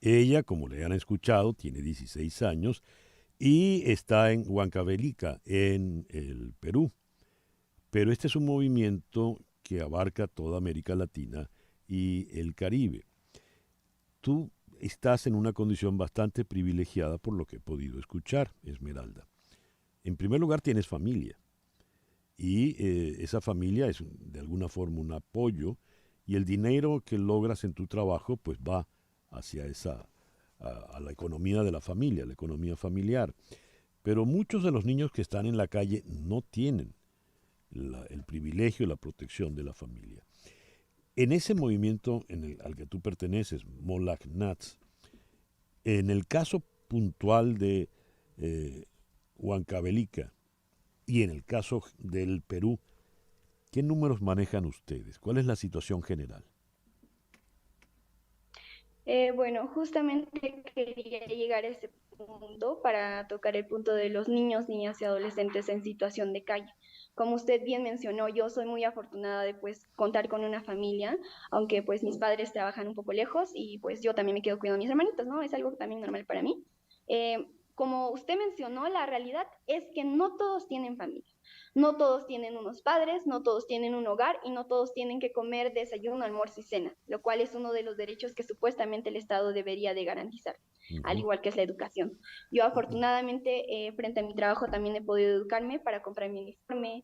Ella, como le han escuchado, tiene 16 años y está en Huancavelica, en el Perú. Pero este es un movimiento que abarca toda América Latina y el Caribe. Tú estás en una condición bastante privilegiada por lo que he podido escuchar, Esmeralda. En primer lugar, tienes familia. Y esa familia es de alguna forma un apoyo, y el dinero que logras en tu trabajo pues va hacia a la economía de la familia, la economía familiar. Pero muchos de los niños que están en la calle no tienen el privilegio y la protección de la familia. En ese movimiento al que tú perteneces, Molag Nats, en el caso puntual de Huancavelica, y en el caso del Perú, ¿qué números manejan ustedes? ¿Cuál es la situación general? Justamente quería llegar a ese punto para tocar el punto de los niños, niñas y adolescentes en situación de calle. Como usted bien mencionó, yo soy muy afortunada de pues contar con una familia, aunque pues mis padres trabajan un poco lejos y pues yo también me quedo cuidando a mis hermanitos, ¿no? Es algo también normal para mí. Como usted mencionó, la realidad es que no todos tienen familia, no todos tienen unos padres, no todos tienen un hogar y no todos tienen que comer desayuno, almuerzo y cena, lo cual es uno de los derechos que supuestamente el Estado debería de garantizar, al igual que es la educación. Yo afortunadamente frente a mi trabajo también he podido educarme para comprar mi uniforme,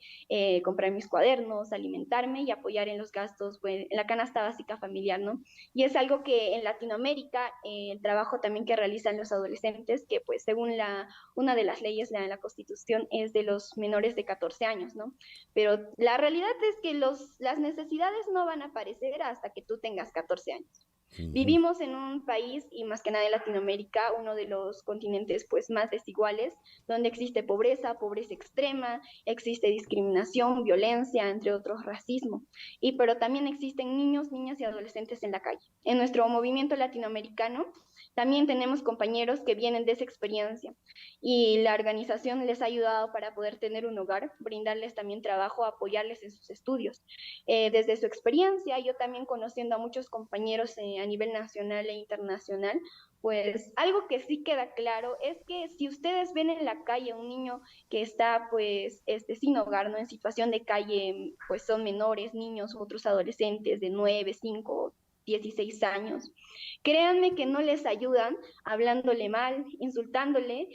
comprar mis cuadernos, alimentarme y apoyar en los gastos, pues, en la canasta básica familiar, ¿no? Y es algo que en Latinoamérica, el trabajo también que realizan los adolescentes, que pues según una de las leyes, la Constitución, es de los menores de 14 años, ¿no? Pero la realidad es que las necesidades no van a aparecer hasta que tú tengas 14 años. Vivimos en un país, y más que nada en Latinoamérica, uno de los continentes pues más desiguales, donde existe pobreza extrema, existe discriminación, violencia, entre otros, racismo. Pero también existen niños, niñas y adolescentes en la calle. En nuestro movimiento latinoamericano también tenemos compañeros que vienen de esa experiencia, y la organización les ha ayudado para poder tener un hogar, brindarles también trabajo, apoyarles en sus estudios. Desde su experiencia, yo también conociendo a muchos compañeros a nivel nacional e internacional, pues algo que sí queda claro es que si ustedes ven en la calle un niño que está pues sin hogar, ¿no?, en situación de calle, pues son menores, niños u otros adolescentes de 9, 5, 16 años. Créanme que no les ayudan hablándole mal, insultándole,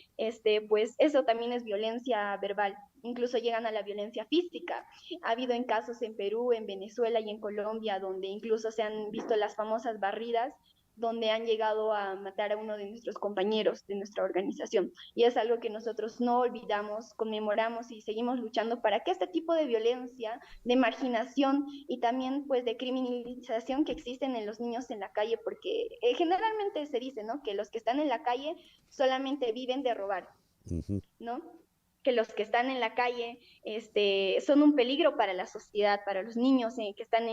pues eso también es violencia verbal. Incluso llegan a la violencia física. Ha habido en casos en Perú, en Venezuela y en Colombia donde incluso se han visto las famosas barridas, donde han llegado a matar a uno de nuestros compañeros de nuestra organización. Y es algo que nosotros no olvidamos, conmemoramos y seguimos luchando para que este tipo de violencia, de marginación y también pues de criminalización que existen en los niños en la calle, porque generalmente se dice, ¿no?, que los que están en la calle solamente viven de robar, ¿no?, que los que están en la calle son un peligro para la sociedad, para los niños que están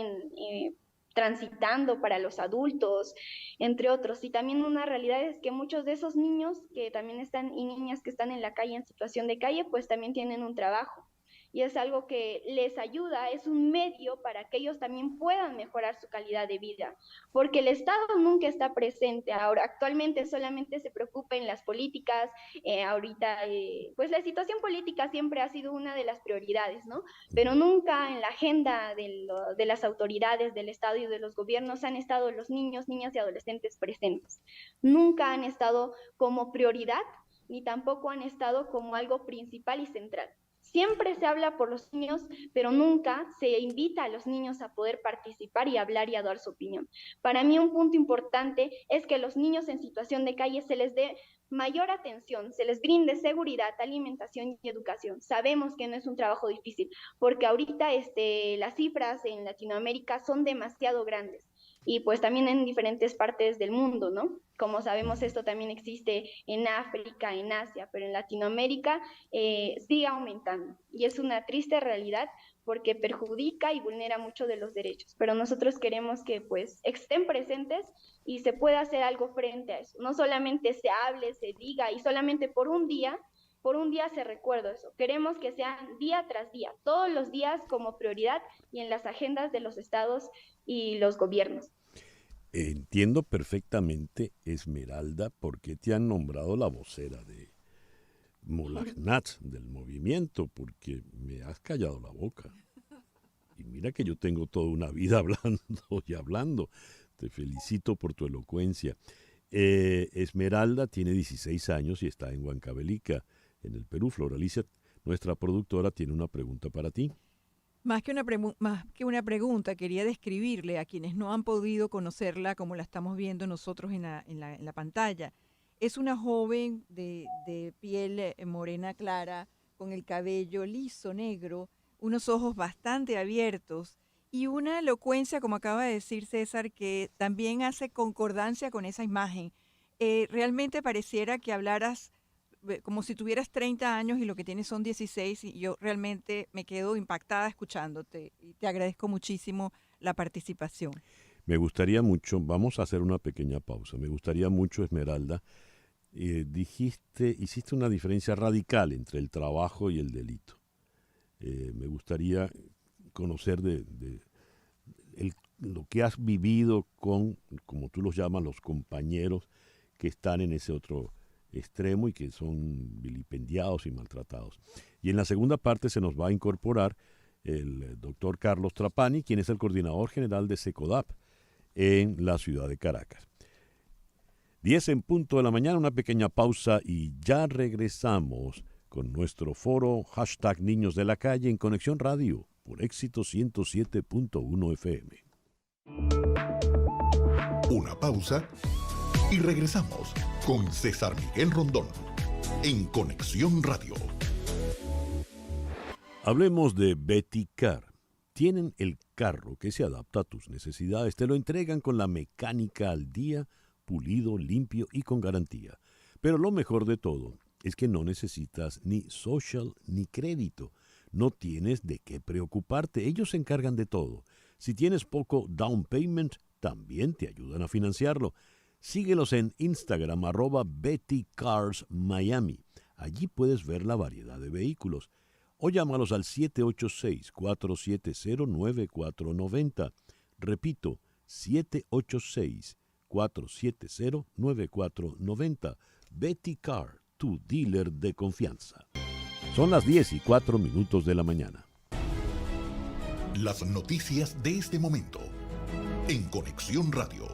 transitando, para los adultos, entre otros. Y también una realidad es que muchos de esos niños que también están y niñas que están en la calle, en situación de calle, pues también tienen un trabajo. Y es algo que les ayuda, es un medio para que ellos también puedan mejorar su calidad de vida, porque el Estado nunca está presente. Ahora, actualmente solamente se preocupa en las políticas, pues la situación política siempre ha sido una de las prioridades, ¿no? Pero nunca en la agenda de las autoridades del Estado y de los gobiernos han estado los niños, niñas y adolescentes presentes. Nunca han estado como prioridad, ni tampoco han estado como algo principal y central. Siempre se habla por los niños, pero nunca se invita a los niños a poder participar y hablar y a dar su opinión. Para mí un punto importante es que los niños en situación de calle se les dé mayor atención, se les brinde seguridad, alimentación y educación. Sabemos que no es un trabajo difícil, porque ahorita las cifras en Latinoamérica son demasiado grandes. Y pues también en diferentes partes del mundo, ¿no? Como sabemos, esto también existe en África, en Asia, pero en Latinoamérica sigue aumentando. Y es una triste realidad porque perjudica y vulnera mucho de los derechos. Pero nosotros queremos que pues estén presentes y se pueda hacer algo frente a eso. No solamente se hable, se diga y solamente por un día se recuerda eso. Queremos que sean día tras día, todos los días como prioridad y en las agendas de los estados y los gobiernos. Entiendo perfectamente, Esmeralda, por qué te han nombrado la vocera de Molagnat, del movimiento, porque me has callado la boca. Y mira que yo tengo toda una vida hablando y hablando. Te felicito por tu elocuencia. Esmeralda tiene 16 años y está en Huancavelica, en el Perú. Floralicia, nuestra productora, tiene una pregunta para ti. Más que una pregunta, quería describirle a quienes no han podido conocerla como la estamos viendo nosotros en la pantalla. Es una joven de piel morena clara, con el cabello liso negro, unos ojos bastante abiertos y una elocuencia, como acaba de decir César, que también hace concordancia con esa imagen. Realmente pareciera que hablaras como si tuvieras 30 años y lo que tienes son 16, y yo realmente me quedo impactada escuchándote y te agradezco muchísimo la participación. Me gustaría mucho, vamos a hacer una pequeña pausa, me gustaría mucho, Esmeralda, hiciste una diferencia radical entre el trabajo y el delito. Me gustaría conocer lo que has vivido con, como tú los llamas, los compañeros que están en ese otro extremo y que son vilipendiados y maltratados. Y en la segunda parte se nos va a incorporar el doctor Carlos Trapani, quien es el coordinador general de SECODAP en la ciudad de Caracas. 10 en punto de la mañana, una pequeña pausa y ya regresamos con nuestro foro #Niños de la Calle en Conexión Radio por Éxito 107.1 FM. Una pausa y regresamos con César Miguel Rondón en Conexión Radio. Hablemos de Betty Carr. Tienen el carro que se adapta a tus necesidades. Te lo entregan con la mecánica al día, pulido, limpio y con garantía. Pero lo mejor de todo es que no necesitas ni social ni crédito. No tienes de qué preocuparte. Ellos se encargan de todo. Si tienes poco down payment, también te ayudan a financiarlo. Síguelos en Instagram, @BettyCarsMiami. Allí puedes ver la variedad de vehículos. O llámalos al 786-470-9490. Repito, 786-470-9490. Betty Car, tu dealer de confianza. Son las 10:04 de la mañana. Las noticias de este momento en Conexión Radio.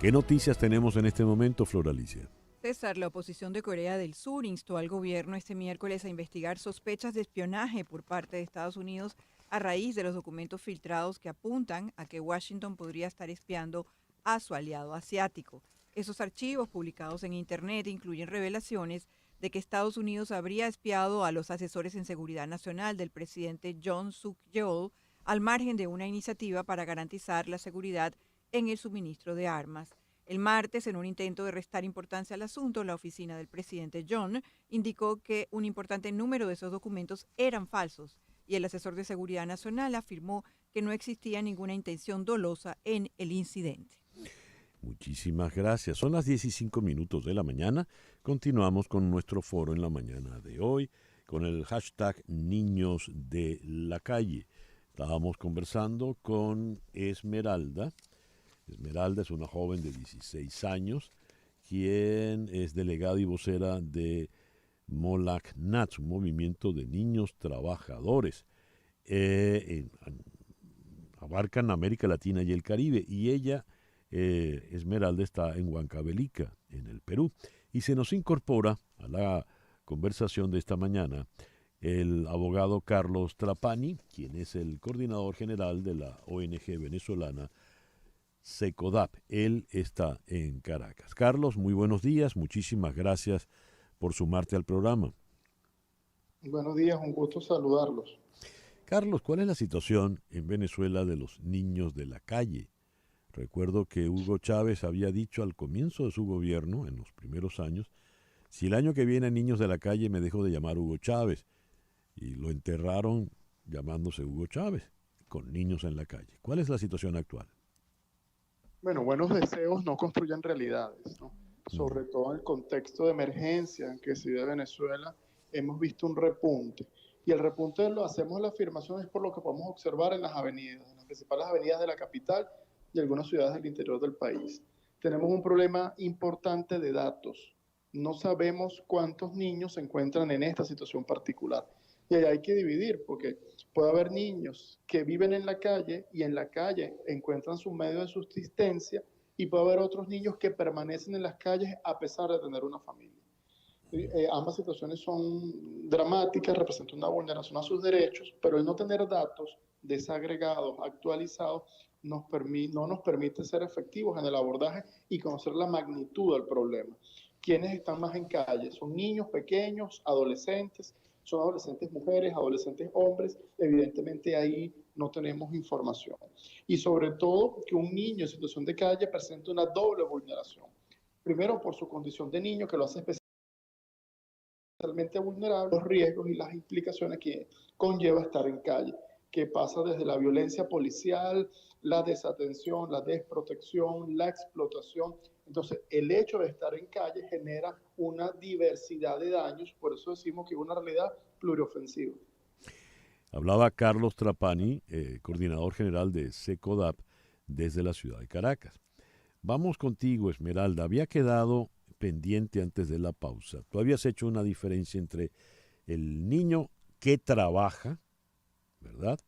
¿Qué noticias tenemos en este momento, Floralicia? César, la oposición de Corea del Sur instó al gobierno este miércoles a investigar sospechas de espionaje por parte de Estados Unidos a raíz de los documentos filtrados que apuntan a que Washington podría estar espiando a su aliado asiático. Esos archivos publicados en Internet incluyen revelaciones de que Estados Unidos habría espiado a los asesores en seguridad nacional del presidente Yoon Suk-yeol al margen de una iniciativa para garantizar la seguridad en el suministro de armas. El martes, en un intento de restar importancia al asunto, la oficina del presidente Yoon indicó que un importante número de esos documentos eran falsos y el asesor de seguridad nacional afirmó que no existía ninguna intención dolosa en el incidente. Muchísimas gracias. Son las 10:05 de la mañana. Continuamos con nuestro foro en la mañana de hoy con el hashtag Niños de la Calle. Estábamos conversando con Esmeralda. Esmeralda es una joven de 16 años, quien es delegada y vocera de Molak Nats, un movimiento de niños trabajadores. Abarcan América Latina y el Caribe, y ella, Esmeralda, está en Huancavelica, en el Perú. Y se nos incorpora a la conversación de esta mañana el abogado Carlos Trapani, quien es el coordinador general de la ONG venezolana SECODAP. Él está en Caracas. Carlos, muy buenos días. Muchísimas gracias por sumarte al programa. Buenos días, un gusto saludarlos. Carlos, ¿cuál es la situación en Venezuela de los niños de la calle? Recuerdo que Hugo Chávez había dicho al comienzo de su gobierno, en los primeros años, si el año que viene hay niños de la calle me dejo de llamar Hugo Chávez. Y lo enterraron llamándose Hugo Chávez, con niños en la calle. ¿Cuál es la situación actual? Bueno, buenos deseos no construyen realidades, ¿no? Sobre todo en el contexto de emergencia en que se vive Venezuela, hemos visto un repunte. Y el repunte lo hacemos en la afirmación es por lo que podemos observar en las avenidas, en las principales avenidas de la capital y algunas ciudades del interior del país. Tenemos un problema importante de datos. No sabemos cuántos niños se encuentran en esta situación particular. Y ahí hay que dividir, porque puede haber niños que viven en la calle y en la calle encuentran su medio de subsistencia, y puede haber otros niños que permanecen en las calles a pesar de tener una familia. Ambas situaciones son dramáticas, representan una vulneración a sus derechos, pero el no tener datos desagregados, actualizados, no nos permite ser efectivos en el abordaje y conocer la magnitud del problema. ¿Quiénes están más en calle? Son niños pequeños, adolescentes, son adolescentes mujeres, adolescentes hombres. Evidentemente ahí no tenemos información. Y sobre todo que un niño en situación de calle presenta una doble vulneración. Primero, por su condición de niño, que lo hace especialmente vulnerable, los riesgos y las implicaciones que conlleva estar en calle, que pasa desde la violencia policial, la desatención, la desprotección, la explotación. Entonces, el hecho de estar en calle genera una diversidad de daños, por eso decimos que es una realidad pluriofensiva. Hablaba Carlos Trapani, coordinador general de SECODAP desde la ciudad de Caracas. Vamos contigo, Esmeralda. Había quedado pendiente antes de la pausa. Tú habías hecho una diferencia entre el niño que trabaja, ¿verdad?,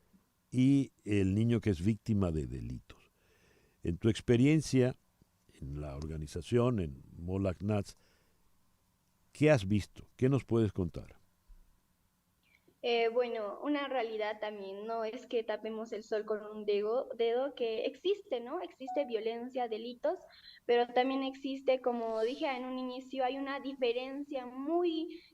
y el niño que es víctima de delitos. En tu experiencia en la organización, en Molak Nats, ¿qué has visto? ¿Qué nos puedes contar? Bueno, una realidad también no es que tapemos el sol con un dedo, que existe, ¿no? Existe violencia, delitos, pero también existe, como dije en un inicio, hay una diferencia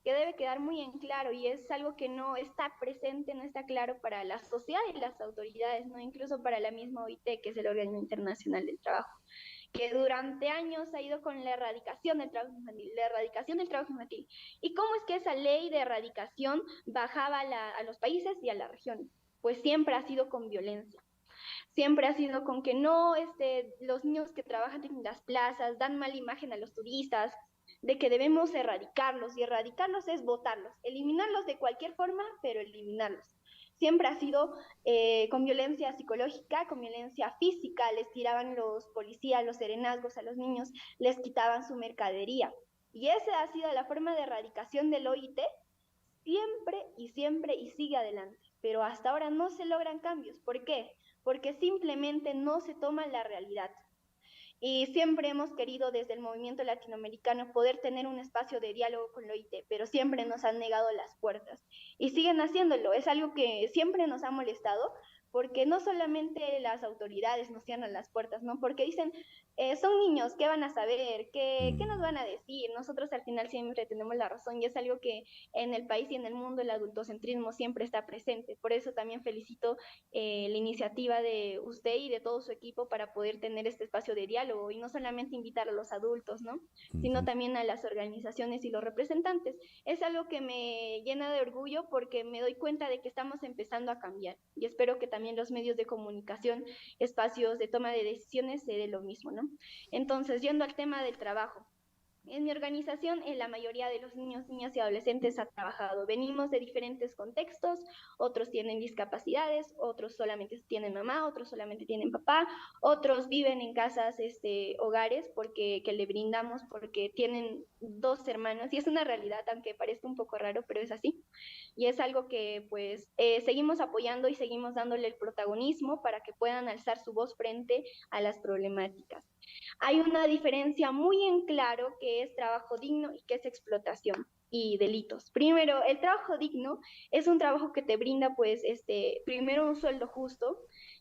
que debe quedar muy en claro y es algo que no está presente, no está claro para la sociedad y las autoridades, ¿no? Incluso para la misma OIT, que es el Organismo Internacional del Trabajo, que durante años ha ido con la erradicación del trabajo infantil, la erradicación del trabajo infantil. ¿Y cómo es que esa ley de erradicación bajaba a los países y a las regiones? Pues siempre ha sido con violencia. Siempre ha sido con que no, los niños que trabajan en las plazas dan mala imagen a los turistas, de que debemos erradicarlos, y erradicarlos es botarlos, eliminarlos de cualquier forma, pero eliminarlos. Siempre ha sido con violencia psicológica, con violencia física, les tiraban los policías, los serenazgos a los niños, les quitaban su mercadería. Y esa ha sido la forma de erradicación del OIT, siempre y sigue adelante. Pero hasta ahora no se logran cambios. ¿Por qué? Porque simplemente no se toma la realidad. Y siempre hemos querido desde el movimiento latinoamericano poder tener un espacio de diálogo con la OIT, pero siempre nos han negado las puertas. Y siguen haciéndolo, es algo que siempre nos ha molestado, porque no solamente las autoridades nos cierran las puertas, ¿no? Porque dicen, son niños, ¿qué van a saber? ¿Qué nos van a decir? Nosotros al final siempre tenemos la razón y es algo que en el país y en el mundo el adultocentrismo siempre está presente. Por eso también felicito la iniciativa de usted y de todo su equipo para poder tener este espacio de diálogo y no solamente invitar a los adultos, ¿no? Sino también a las organizaciones y los representantes. Es algo que me llena de orgullo porque me doy cuenta de que estamos empezando a cambiar y espero que también los medios de comunicación, espacios de toma de decisiones se dé lo mismo, ¿no? Entonces, yendo al tema del trabajo. En mi organización, la mayoría de los niños, niñas y adolescentes ha trabajado. Venimos de diferentes contextos, otros tienen discapacidades, otros solamente tienen mamá, otros solamente tienen papá, otros viven en casas, hogares, que le brindamos porque tienen 2 hermanos, y es una realidad, aunque parezca un poco raro, pero es así. Y es algo que, pues, seguimos apoyando y seguimos dándole el protagonismo para que puedan alzar su voz frente a las problemáticas. Hay una diferencia muy en claro que es trabajo digno y que es explotación y delitos. Primero, el trabajo digno es un trabajo que te brinda, pues, primero un sueldo justo,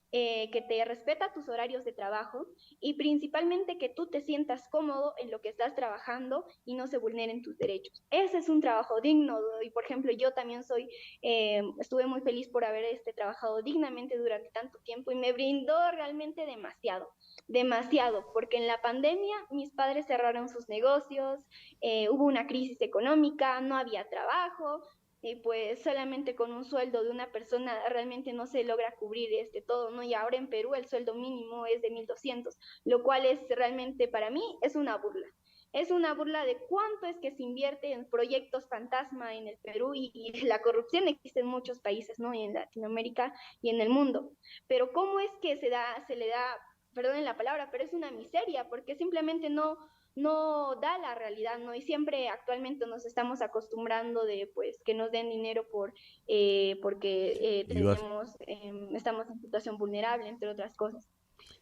que te respeta tus horarios de trabajo y principalmente que tú te sientas cómodo en lo que estás trabajando y no se vulneren tus derechos. Ese es un trabajo digno y, por ejemplo, yo también estuve muy feliz por haber trabajado dignamente durante tanto tiempo y me brindó realmente demasiado, porque en la pandemia mis padres cerraron sus negocios, hubo una crisis económica, no había trabajo, y pues solamente con un sueldo de una persona realmente no se logra cubrir todo, ¿no? Y ahora en Perú el sueldo mínimo es de 1.200, lo cual es realmente para mí es una burla. Es una burla de cuánto es que se invierte en proyectos fantasma en el Perú y la corrupción existe en muchos países, ¿no? Y en Latinoamérica y en el mundo. Pero ¿cómo es que se le da, perdonen la palabra, pero es una miseria? Porque simplemente no da la realidad, ¿no? Y siempre actualmente nos estamos acostumbrando de, pues, que nos den dinero porque estamos en situación vulnerable, entre otras cosas.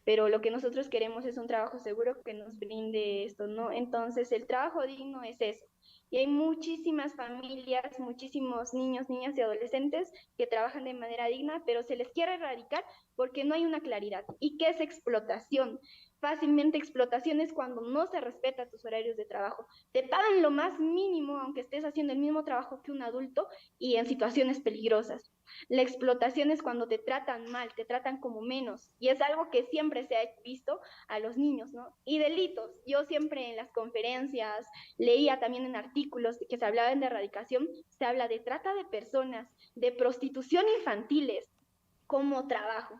Pero lo que nosotros queremos es un trabajo seguro que nos brinde esto, ¿no? Entonces, el trabajo digno es eso. Y hay muchísimas familias, muchísimos niños, niñas y adolescentes que trabajan de manera digna, pero se les quiere erradicar porque no hay una claridad. ¿Y qué es explotación? Fácilmente explotación es cuando no se respeta tus horarios de trabajo. Te pagan lo más mínimo, aunque estés haciendo el mismo trabajo que un adulto y en situaciones peligrosas. La explotación es cuando te tratan mal, te tratan como menos, y es algo que siempre se ha visto a los niños, ¿no? Y delitos. Yo siempre en las conferencias, leía también en artículos que se hablaban de erradicación, se habla de trata de personas, de prostitución infantiles como trabajo.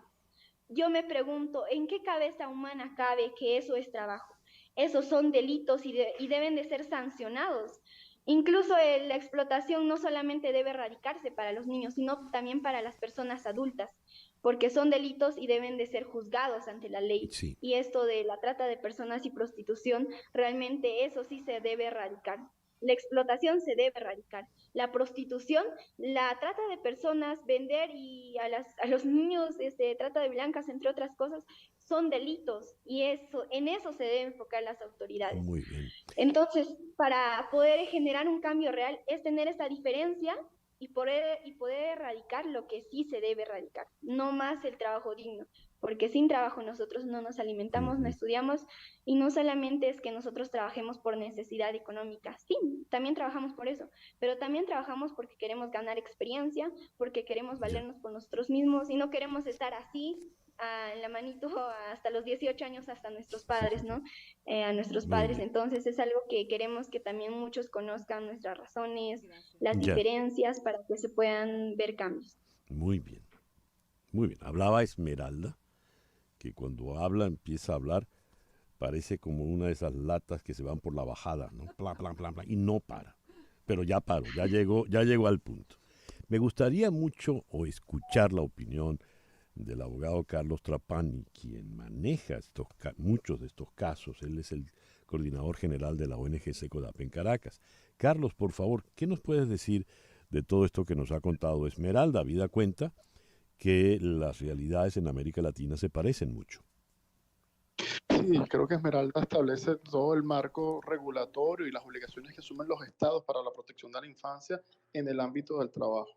Yo me pregunto, ¿en qué cabeza humana cabe que eso es trabajo? Esos son delitos y deben de ser sancionados. Incluso la explotación no solamente debe erradicarse para los niños, sino también para las personas adultas, porque son delitos y deben de ser juzgados ante la ley. Sí. Y esto de la trata de personas y prostitución, realmente eso sí se debe erradicar. La explotación se debe erradicar. La prostitución, la trata de personas, vender y a los niños, trata de blancas, entre otras cosas, son delitos y en eso se deben enfocar las autoridades. Muy bien. Entonces, para poder generar un cambio real es tener esta diferencia y poder erradicar lo que sí se debe erradicar, no más el trabajo digno, porque sin trabajo nosotros no nos alimentamos, no estudiamos, y no solamente es que nosotros trabajemos por necesidad económica, sí, también trabajamos por eso, pero también trabajamos porque queremos ganar experiencia, porque queremos valernos por nosotros mismos y no queremos estar así en la manito hasta los 18 años, hasta nuestros padres, ¿no? A nuestros padres. Entonces es algo que queremos que también muchos conozcan nuestras razones, las diferencias, para que se puedan ver cambios. Muy bien, muy bien. Hablaba Esmeralda, que cuando habla, empieza a hablar, parece como una de esas latas que se van por la bajada, ¿no? Plan, plan, plan, plan, y no para. Pero ya paró, ya llegó al punto. Me gustaría mucho escuchar la opinión del abogado Carlos Trapani, quien maneja muchos de estos casos. Él es el coordinador general de la ONG SECODAP en Caracas. Carlos, por favor, ¿qué nos puedes decir de todo esto que nos ha contado Esmeralda? Habida cuenta que las realidades en América Latina se parecen mucho. Sí, creo que Esmeralda establece todo el marco regulatorio y las obligaciones que asumen los estados para la protección de la infancia en el ámbito del trabajo.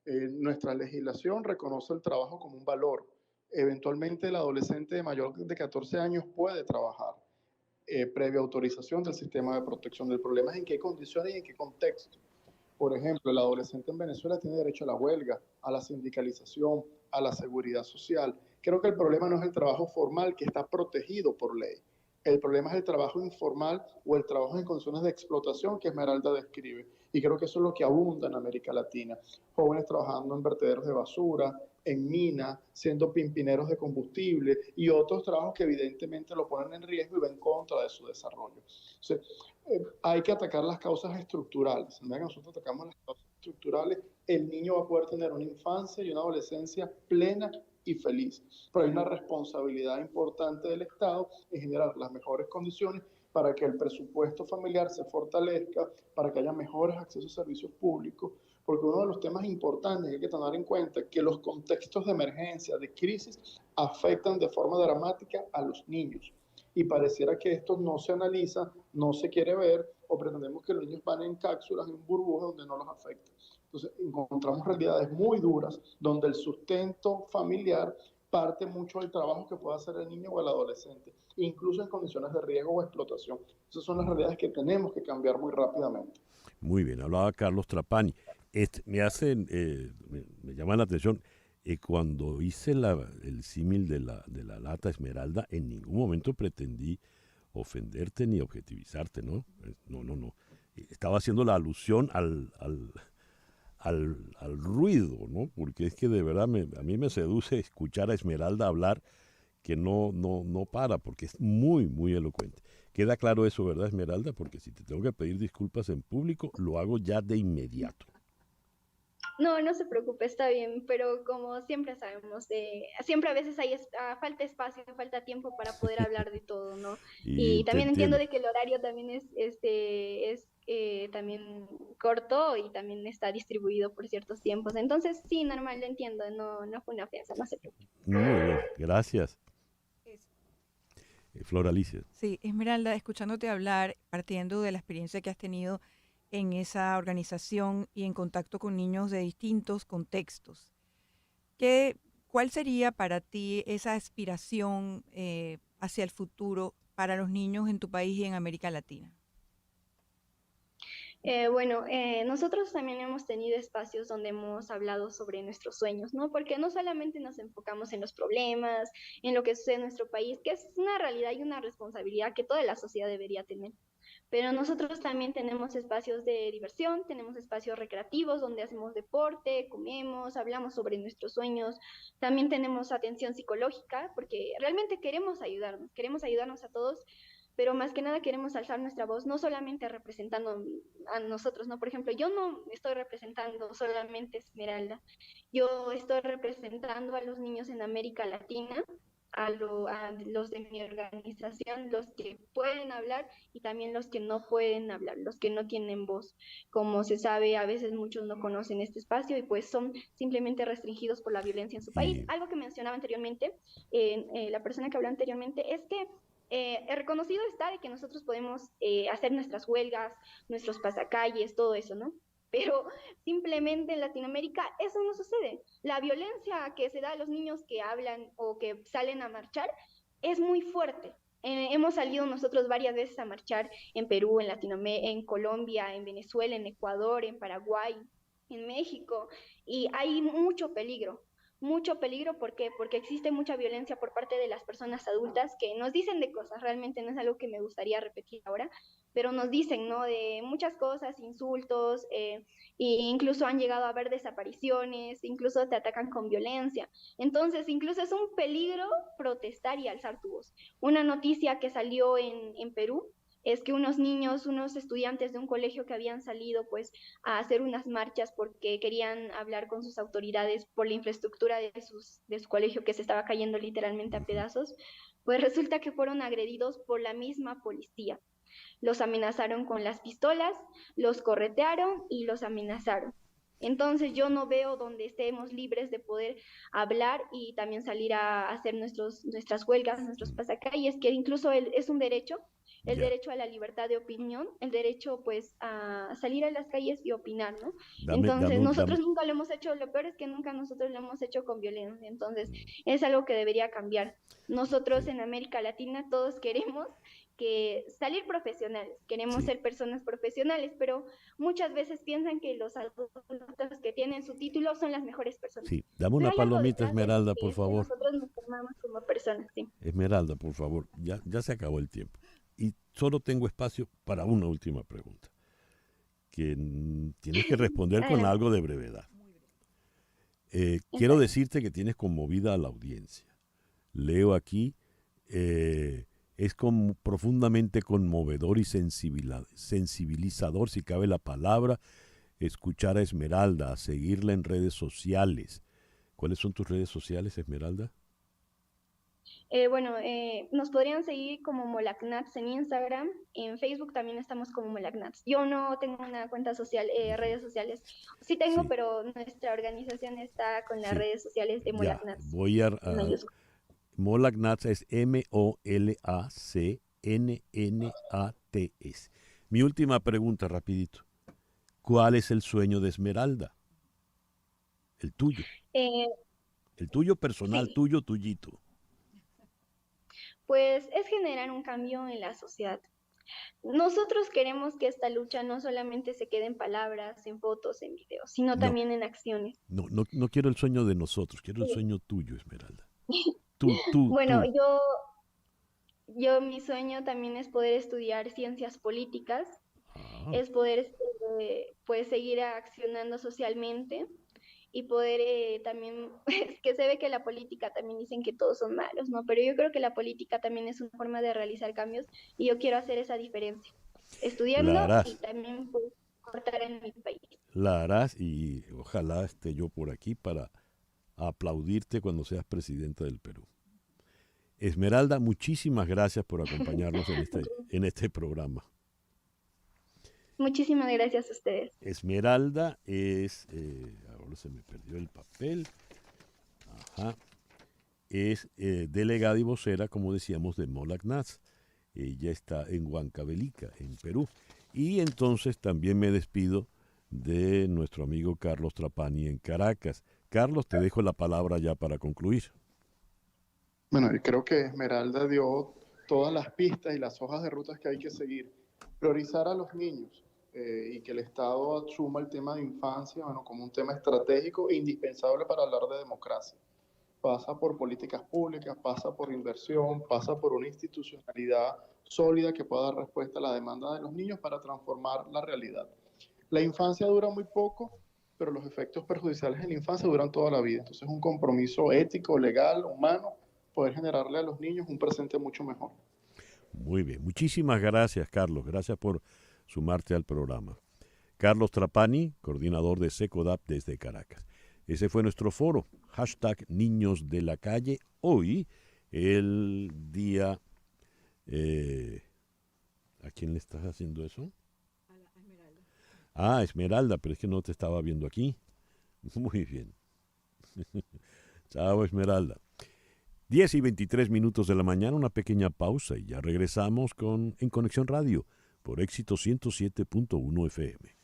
Nuestra legislación reconoce el trabajo como un valor. Eventualmente el adolescente de mayor de 14 años puede trabajar previa autorización del sistema de protección. El problema es en qué condiciones y en qué contexto. Por ejemplo, el adolescente en Venezuela tiene derecho a la huelga, a la sindicalización, a la seguridad social. Creo que el problema no es el trabajo formal, que está protegido por ley. El problema es el trabajo informal o el trabajo en condiciones de explotación que Esmeralda describe. Y creo que eso es lo que abunda en América Latina. Jóvenes trabajando en vertederos de basura, en minas, siendo pimpineros de combustible y otros trabajos que evidentemente lo ponen en riesgo y va en contra de su desarrollo. Entonces, hay que atacar las causas estructurales. En vez de que nosotros atacamos las causas estructurales, el niño va a poder tener una infancia y una adolescencia plena y feliz. Pero hay una responsabilidad importante del Estado en generar las mejores condiciones para que el presupuesto familiar se fortalezca, para que haya mejores accesos a servicios públicos, porque uno de los temas importantes que hay que tener en cuenta es que los contextos de emergencia, de crisis, afectan de forma dramática a los niños. Y pareciera que esto no se analiza, no se quiere ver, o pretendemos que los niños van en cápsulas, en burbujas donde no los afecta. Entonces encontramos realidades muy duras donde el sustento familiar parte mucho del trabajo que pueda hacer el niño o el adolescente, incluso en condiciones de riesgo o explotación. Esas son las realidades que tenemos que cambiar muy rápidamente. Muy bien, hablaba Carlos Trapani. Me llama la atención, cuando hice el símil de la lata Esmeralda, en ningún momento pretendí ofenderte ni objetivizarte, ¿no? No. Estaba haciendo la alusión al ruido, ¿no? Porque es que de verdad a mí me seduce escuchar a Esmeralda hablar, que no para, porque es muy, muy elocuente. Queda claro eso, ¿verdad, Esmeralda? Porque si te tengo que pedir disculpas en público, lo hago ya de inmediato. No se preocupe, está bien, pero como siempre sabemos, siempre a veces falta espacio, falta tiempo para poder hablar de todo, ¿no? Y también entiendo de que el horario también es también corto y también está distribuido por ciertos tiempos. Entonces, sí, normal, lo entiendo, no fue una ofensa, no se preocupe. Muy bien, gracias. Flor Alicia. Sí, Esmeralda, escuchándote hablar, partiendo de la experiencia que has tenido en esa organización y en contacto con niños de distintos contextos, ¿cuál sería para ti esa aspiración hacia el futuro para los niños en tu país y en América Latina? Nosotros también hemos tenido espacios donde hemos hablado sobre nuestros sueños, ¿no? Porque no solamente nos enfocamos en los problemas, en lo que sucede en nuestro país, que es una realidad y una responsabilidad que toda la sociedad debería tener. Pero nosotros también tenemos espacios de diversión, tenemos espacios recreativos donde hacemos deporte, comemos, hablamos sobre nuestros sueños. También tenemos atención psicológica porque realmente queremos ayudarnos a todos, pero más que nada queremos alzar nuestra voz, no solamente representando a nosotros, ¿no? Por ejemplo, yo no estoy representando solamente Esmeralda, yo estoy representando a los niños en América Latina, a los de mi organización, los que pueden hablar y también los que no pueden hablar, los que no tienen voz. Como se sabe, a veces muchos no conocen este espacio y pues son simplemente restringidos por la violencia en su país. Algo que mencionaba anteriormente, la persona que habló anteriormente, es que reconocido está de que nosotros podemos hacer nuestras huelgas, nuestros pasacalles, todo eso, ¿no? pero simplemente en Latinoamérica eso no sucede. La violencia que se da a los niños que hablan o que salen a marchar es muy fuerte. Hemos salido nosotros varias veces a marchar en Perú, en Latinoamérica, en Colombia, en Venezuela, en Ecuador, en Paraguay, en México, y hay mucho peligro, ¿por qué? Porque existe mucha violencia por parte de las personas adultas que nos dicen de cosas, realmente no es algo que me gustaría repetir ahora, pero nos dicen, ¿no? De muchas cosas, insultos, e incluso han llegado a haber desapariciones, incluso te atacan con violencia. Entonces, incluso es un peligro protestar y alzar tu voz. Una noticia que salió en Perú es que unos niños, unos estudiantes de un colegio que habían salido pues a hacer unas marchas porque querían hablar con sus autoridades por la infraestructura de su colegio que se estaba cayendo literalmente a pedazos, pues resulta que fueron agredidos por la misma policía. Los amenazaron con las pistolas, los corretearon y los amenazaron. Entonces yo no veo donde estemos libres de poder hablar y también salir a hacer nuestras huelgas, nuestros pasacalles, que incluso es un derecho, el derecho a la libertad de opinión, el derecho pues a salir a las calles y opinar, ¿no? Entonces nosotros nunca lo hemos hecho, lo peor es que nunca nosotros lo hemos hecho con violencia, entonces es algo que debería cambiar. Nosotros en América Latina todos queremos que salir profesionales, queremos ser personas profesionales, pero muchas veces piensan que los adultos que tienen su título son las mejores personas. Sí, dame una palomita, Esmeralda, por favor. Nosotros nos formamos como personas, sí. Esmeralda, por favor, ya se acabó el tiempo. Y solo tengo espacio para una última pregunta, que tienes que responder con algo de brevedad. Quiero decirte que tienes conmovida a la audiencia. Leo aquí, es profundamente conmovedor y sensibilizador, si cabe la palabra, escuchar a Esmeralda, a seguirla en redes sociales. ¿Cuáles son tus redes sociales, Esmeralda? Nos podrían seguir como Molacnats en Instagram, en Facebook también estamos como Molacnats. Yo no tengo una cuenta social, redes sociales. Sí tengo, pero nuestra organización está con las redes sociales de Molacnats. Molacnats es MOLACNNATS. Mi última pregunta, rapidito. ¿Cuál es el sueño de Esmeralda? El tuyo. El tuyo personal, sí. Tuyito. Pues es generar un cambio en la sociedad. Nosotros queremos que esta lucha no solamente se quede en palabras, en fotos, en videos, sino también en acciones. No quiero el sueño de nosotros, quiero el sueño tuyo, Esmeralda. Bueno, yo mi sueño también es poder estudiar ciencias políticas, es poder pues seguir accionando socialmente y poder también, que se ve que la política también dicen que todos son malos, ¿no? Pero yo creo que la política también es una forma de realizar cambios y yo quiero hacer esa diferencia, estudiando y también pues, cortar en mi país. La harás y ojalá esté yo por aquí para aplaudirte cuando seas presidenta del Perú. Esmeralda, muchísimas gracias por acompañarnos en este programa. Muchísimas gracias a ustedes. Esmeralda es, ahora se me perdió el papel, es delegada y vocera, como decíamos, de Molacnats. Ella está en Huancavelica, en Perú. Y entonces también me despido de nuestro amigo Carlos Trapani en Caracas. Carlos, te dejo la palabra ya para concluir. Bueno, creo que Esmeralda dio todas las pistas y las hojas de rutas que hay que seguir. Priorizar a los niños y que el Estado asuma el tema de infancia como un tema estratégico e indispensable para hablar de democracia. Pasa por políticas públicas, pasa por inversión, pasa por una institucionalidad sólida que pueda dar respuesta a la demanda de los niños para transformar la realidad. La infancia dura muy poco, pero los efectos perjudiciales en la infancia duran toda la vida. Entonces es un compromiso ético, legal, humano, poder generarle a los niños un presente mucho mejor. Muy bien, muchísimas gracias, Carlos. Gracias por sumarte al programa. Carlos Trapani, coordinador de SECODAP desde Caracas. Ese fue nuestro foro, #Niños de la Calle. Hoy, el día... ¿A quién le estás haciendo eso? A Esmeralda. Ah, Esmeralda, pero es que no te estaba viendo aquí. Muy bien. Chao, Esmeralda. 10:23 de la mañana, una pequeña pausa y ya regresamos en Conexión Radio por Éxito 107.1 FM.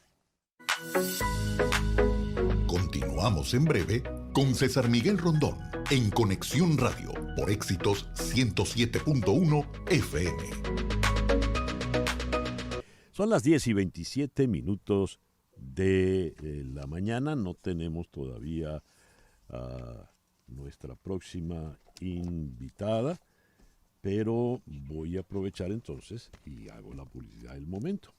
Continuamos en breve con César Miguel Rondón en Conexión Radio por Éxitos 107.1 FM. Son las 10:27 de la mañana. No tenemos todavía a nuestra próxima invitada, pero voy a aprovechar entonces y hago la publicidad del momento.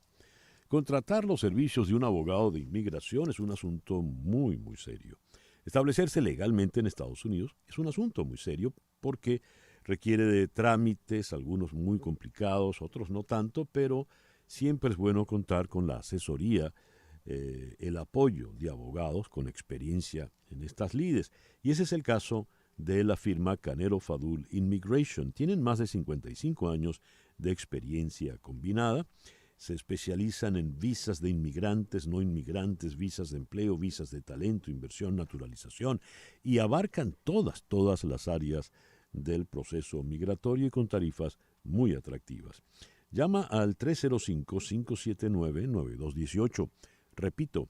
Contratar los servicios de un abogado de inmigración es un asunto muy, muy serio. Establecerse legalmente en Estados Unidos es un asunto muy serio porque requiere de trámites, algunos muy complicados, otros no tanto, pero siempre es bueno contar con la asesoría, el apoyo de abogados con experiencia en estas lides. Y ese es el caso de la firma Canero Fadul Immigration. Tienen más de 55 años de experiencia combinada. Se especializan en visas de inmigrantes, no inmigrantes, visas de empleo, visas de talento, inversión, naturalización, y abarcan todas las áreas del proceso migratorio y con tarifas muy atractivas. Llama al 305-579-9218. Repito,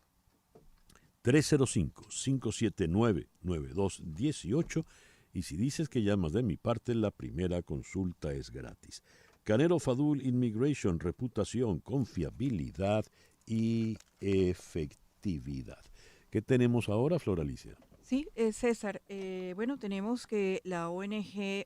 305-579-9218, y si dices que llamas de mi parte, la primera consulta es gratis. Canero Fadul Immigration, reputación, confiabilidad y efectividad. ¿Qué tenemos ahora, Flor Alicia? Sí, César, bueno, tenemos que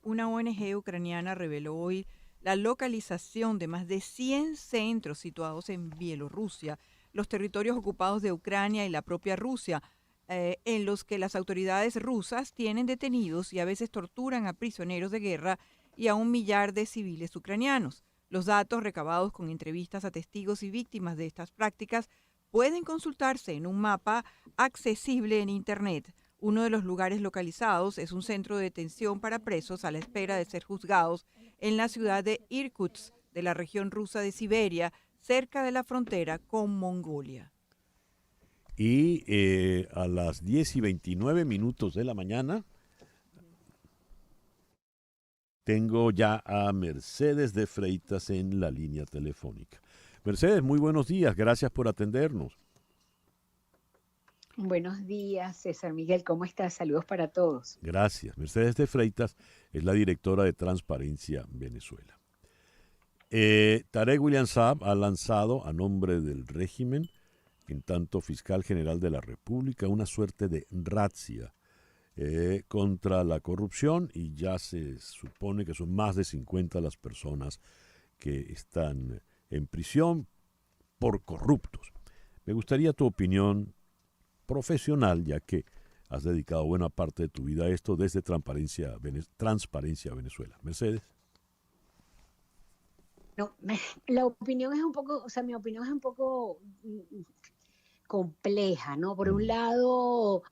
una ONG ucraniana reveló hoy la localización de más de 100 centros situados en Bielorrusia, los territorios ocupados de Ucrania y la propia Rusia, en los que las autoridades rusas tienen detenidos y a veces torturan a prisioneros de guerra y a 1 millar de civiles ucranianos. Los datos recabados con entrevistas a testigos y víctimas de estas prácticas pueden consultarse en un mapa accesible en Internet. Uno de los lugares localizados es un centro de detención para presos a la espera de ser juzgados en la ciudad de Irkutsk, de la región rusa de Siberia, cerca de la frontera con Mongolia. Y a las 10:29 de la mañana tengo ya a Mercedes de Freitas en la línea telefónica. Mercedes, muy buenos días, gracias por atendernos. Buenos días, César Miguel, ¿cómo estás? Saludos para todos. Gracias. Mercedes de Freitas es la directora de Transparencia Venezuela. Tarek William Saab ha lanzado a nombre del régimen, en tanto fiscal general de la República, una suerte de razzia contra la corrupción, y ya se supone que son más de 50 las personas que están en prisión por corruptos. Me gustaría tu opinión profesional, ya que has dedicado buena parte de tu vida a esto desde Transparencia Venezuela. Mercedes. No, la opinión es un poco, mi opinión es un poco compleja, ¿no? Por un lado,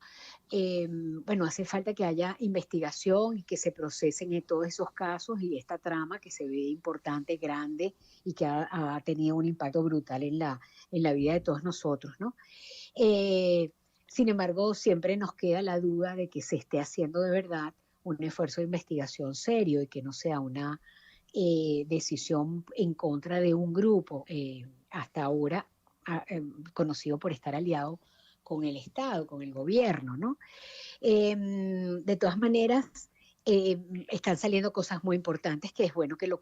hace falta que haya investigación y que se procesen en todos esos casos y esta trama que se ve importante, grande y que ha tenido un impacto brutal en la vida de todos nosotros, ¿no? Sin embargo, siempre nos queda la duda de que se esté haciendo de verdad un esfuerzo de investigación serio y que no sea una decisión en contra de un grupo hasta ahora conocido por estar aliado con el Estado, con el gobierno, ¿no? De todas maneras, están saliendo cosas muy importantes que es bueno que los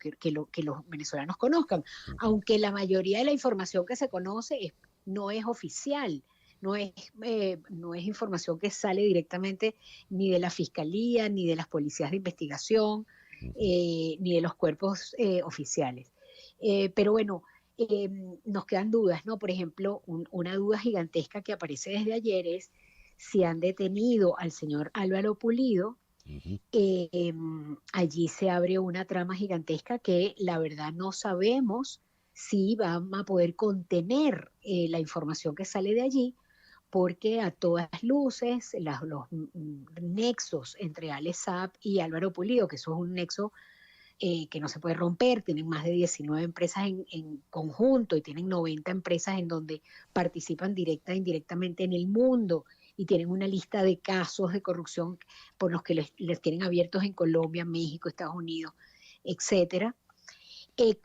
venezolanos conozcan, aunque la mayoría de la información que se conoce no es oficial. No es información que sale directamente ni de la Fiscalía, ni de las policías de investigación, ni de los cuerpos oficiales. Pero bueno, nos quedan dudas, ¿no? Por ejemplo, una duda gigantesca que aparece desde ayer es si han detenido al señor Álvaro Pulido. Allí se abre una trama gigantesca que la verdad no sabemos si van a poder contener la información que sale de allí, porque a todas luces los nexos entre Alex Saab y Álvaro Pulido, que eso es un nexo que no se puede romper, tienen más de 19 empresas en conjunto y tienen 90 empresas en donde participan directa e indirectamente en el mundo y tienen una lista de casos de corrupción por los que les tienen abiertos en Colombia, México, Estados Unidos, etcétera.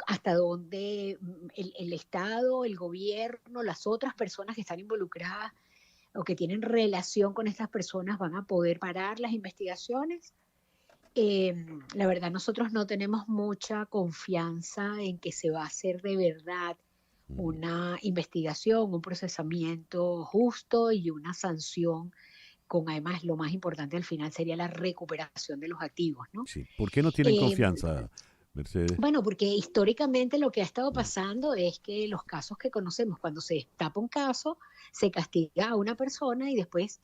hasta dónde el Estado, el gobierno, las otras personas que están involucradas o que tienen relación con estas personas van a poder parar las investigaciones. La verdad, nosotros no tenemos mucha confianza en que se va a hacer de verdad una investigación, un procesamiento justo y una sanción con, además, lo más importante al final sería la recuperación de los activos, ¿no? Sí. ¿Por qué no tienen confianza, Mercedes? Bueno, porque históricamente lo que ha estado pasando es que los casos que conocemos, cuando se destapa un caso, se castiga a una persona y después,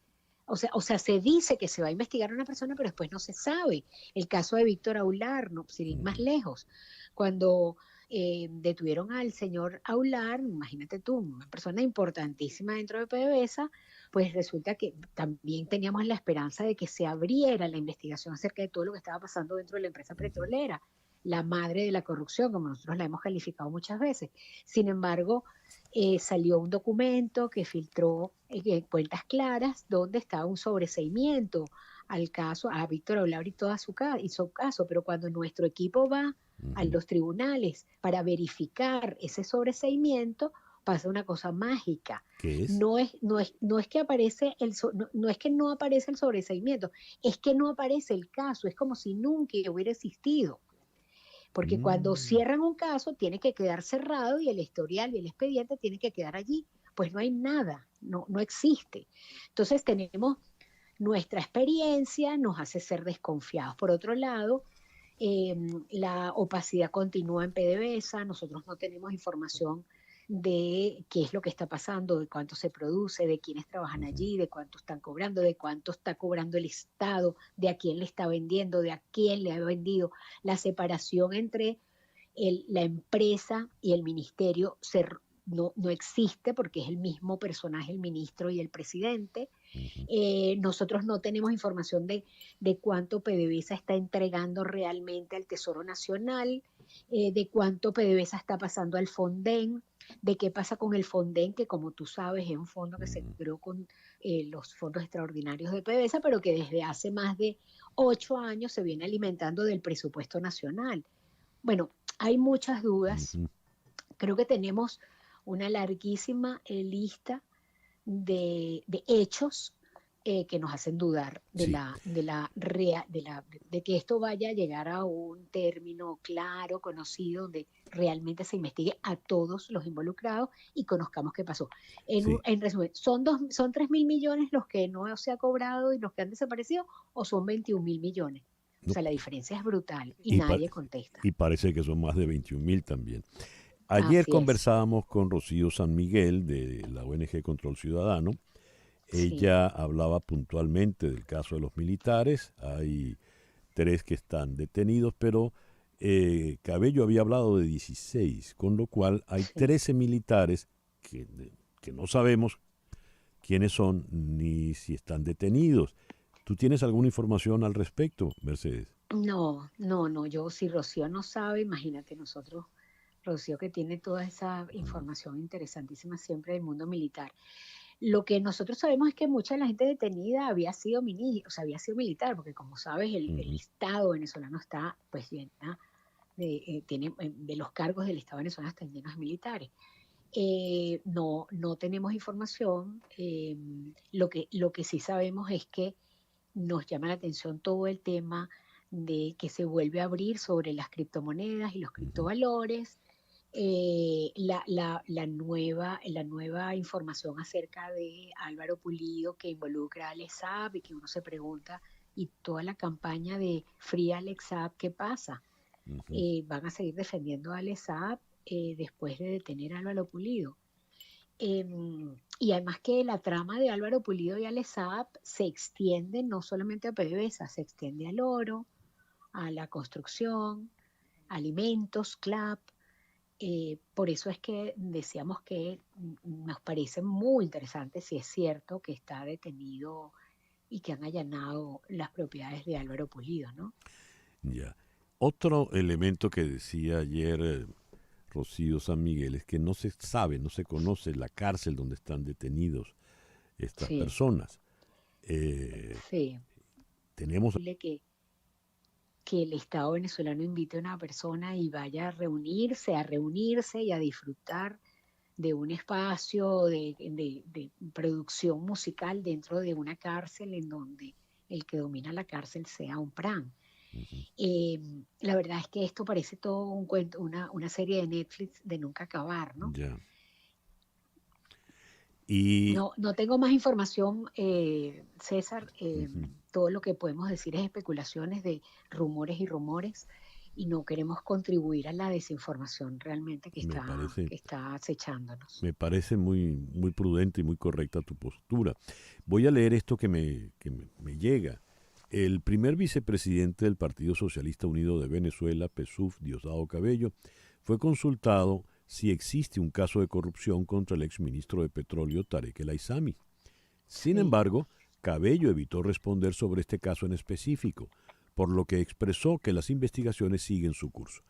o sea, se dice que se va a investigar a una persona, pero después no se sabe. El caso de Víctor Aular, no, sin ir más lejos, cuando detuvieron al señor Aular, imagínate tú, una persona importantísima dentro de PDVSA, pues resulta que también teníamos la esperanza de que se abriera la investigación acerca de todo lo que estaba pasando dentro de la empresa petrolera, la madre de la corrupción, como nosotros la hemos calificado muchas veces. Sin embargo, salió un documento que filtró cuentas claras donde estaba un sobreseimiento al caso, a Víctor Aular y todo su caso, pero cuando nuestro equipo va a los tribunales para verificar ese sobreseimiento, pasa una cosa mágica. ¿Qué es? No es que aparece no es que no aparece el sobreseimiento, es que no aparece el caso, es como si nunca hubiera existido. Porque cuando cierran un caso tiene que quedar cerrado y el historial y el expediente tiene que quedar allí. Pues no hay nada, no existe. Entonces tenemos nuestra experiencia, nos hace ser desconfiados. Por otro lado, la opacidad continúa en PDVSA, nosotros no tenemos información de qué es lo que está pasando, de cuánto se produce, de quiénes trabajan allí, de cuánto están cobrando, de cuánto está cobrando el Estado, de a quién le está vendiendo, de a quién le ha vendido. La separación entre la empresa y el ministerio no existe porque es el mismo personaje, el ministro y el presidente. Nosotros no tenemos información de cuánto PDVSA está entregando realmente al Tesoro Nacional, de cuánto PDVSA está pasando al Fonden, de qué pasa con el Fonden, que como tú sabes es un fondo que se creó con los fondos extraordinarios de PDVSA, pero que desde hace más de 8 años se viene alimentando del presupuesto nacional. Bueno, hay muchas dudas. Creo que tenemos una larguísima lista de hechos que nos hacen dudar de que esto vaya a llegar a un término claro, conocido, donde realmente se investigue a todos los involucrados y conozcamos qué pasó. En resumen, ¿son 3.000 millones los que no se ha cobrado y los que han desaparecido o son 21.000 millones? O sea, la diferencia es brutal y nadie contesta. Y parece que son más de 21.000 también. Ayer conversábamos con Rocío San Miguel de la ONG Control Ciudadano. Ella hablaba puntualmente del caso de los militares. Hay 3 que están detenidos, pero Cabello había hablado de 16, con lo cual hay 13 militares que no sabemos quiénes son ni si están detenidos. ¿Tú tienes alguna información al respecto, Mercedes? No, yo si Rocío no sabe, imagínate nosotros, Rocío que tiene toda esa información interesantísima siempre del mundo militar. Lo que nosotros sabemos es que mucha de la gente detenida había sido militar, porque como sabes el Estado venezolano está pues llena de los cargos del Estado venezolano están llenos de militares. No tenemos información. Lo que sí sabemos es que nos llama la atención todo el tema de que se vuelve a abrir sobre las criptomonedas y los criptovalores. La nueva información acerca de Álvaro Pulido que involucra al ESAP y que uno se pregunta, y toda la campaña de Free al ESAP, ¿qué pasa? Van a seguir defendiendo al ESAP después de detener a Álvaro Pulido. Y además que la trama de Álvaro Pulido y al ESAP se extiende no solamente a PDVSA, se extiende al oro, a la construcción, alimentos, CLAP. Por eso es que decíamos que nos parece muy interesante si es cierto que está detenido y que han allanado las propiedades de Álvaro Pulido, ¿no? Ya. Otro elemento que decía ayer Rocío San Miguel es que no se sabe, no se conoce la cárcel donde están detenidos estas personas. Tenemos... que el Estado venezolano invite a una persona y vaya a reunirse y a disfrutar de un espacio de producción musical dentro de una cárcel en donde el que domina la cárcel sea un PRAN. La verdad es que esto parece todo un cuento, una serie de Netflix de nunca acabar, ¿no? Ya. Y... No tengo más información, César. Todo lo que podemos decir es especulaciones de rumores y rumores, y no queremos contribuir a la desinformación realmente que está acechándonos. Me parece muy, muy prudente y muy correcta tu postura. Voy a leer esto que me llega. El primer vicepresidente del Partido Socialista Unido de Venezuela, PSUV, Diosdado Cabello, fue consultado si existe un caso de corrupción contra el exministro de Petróleo, Tarek El Aissami. Sin embargo, Cabello evitó responder sobre este caso en específico, por lo que expresó que las investigaciones siguen su curso.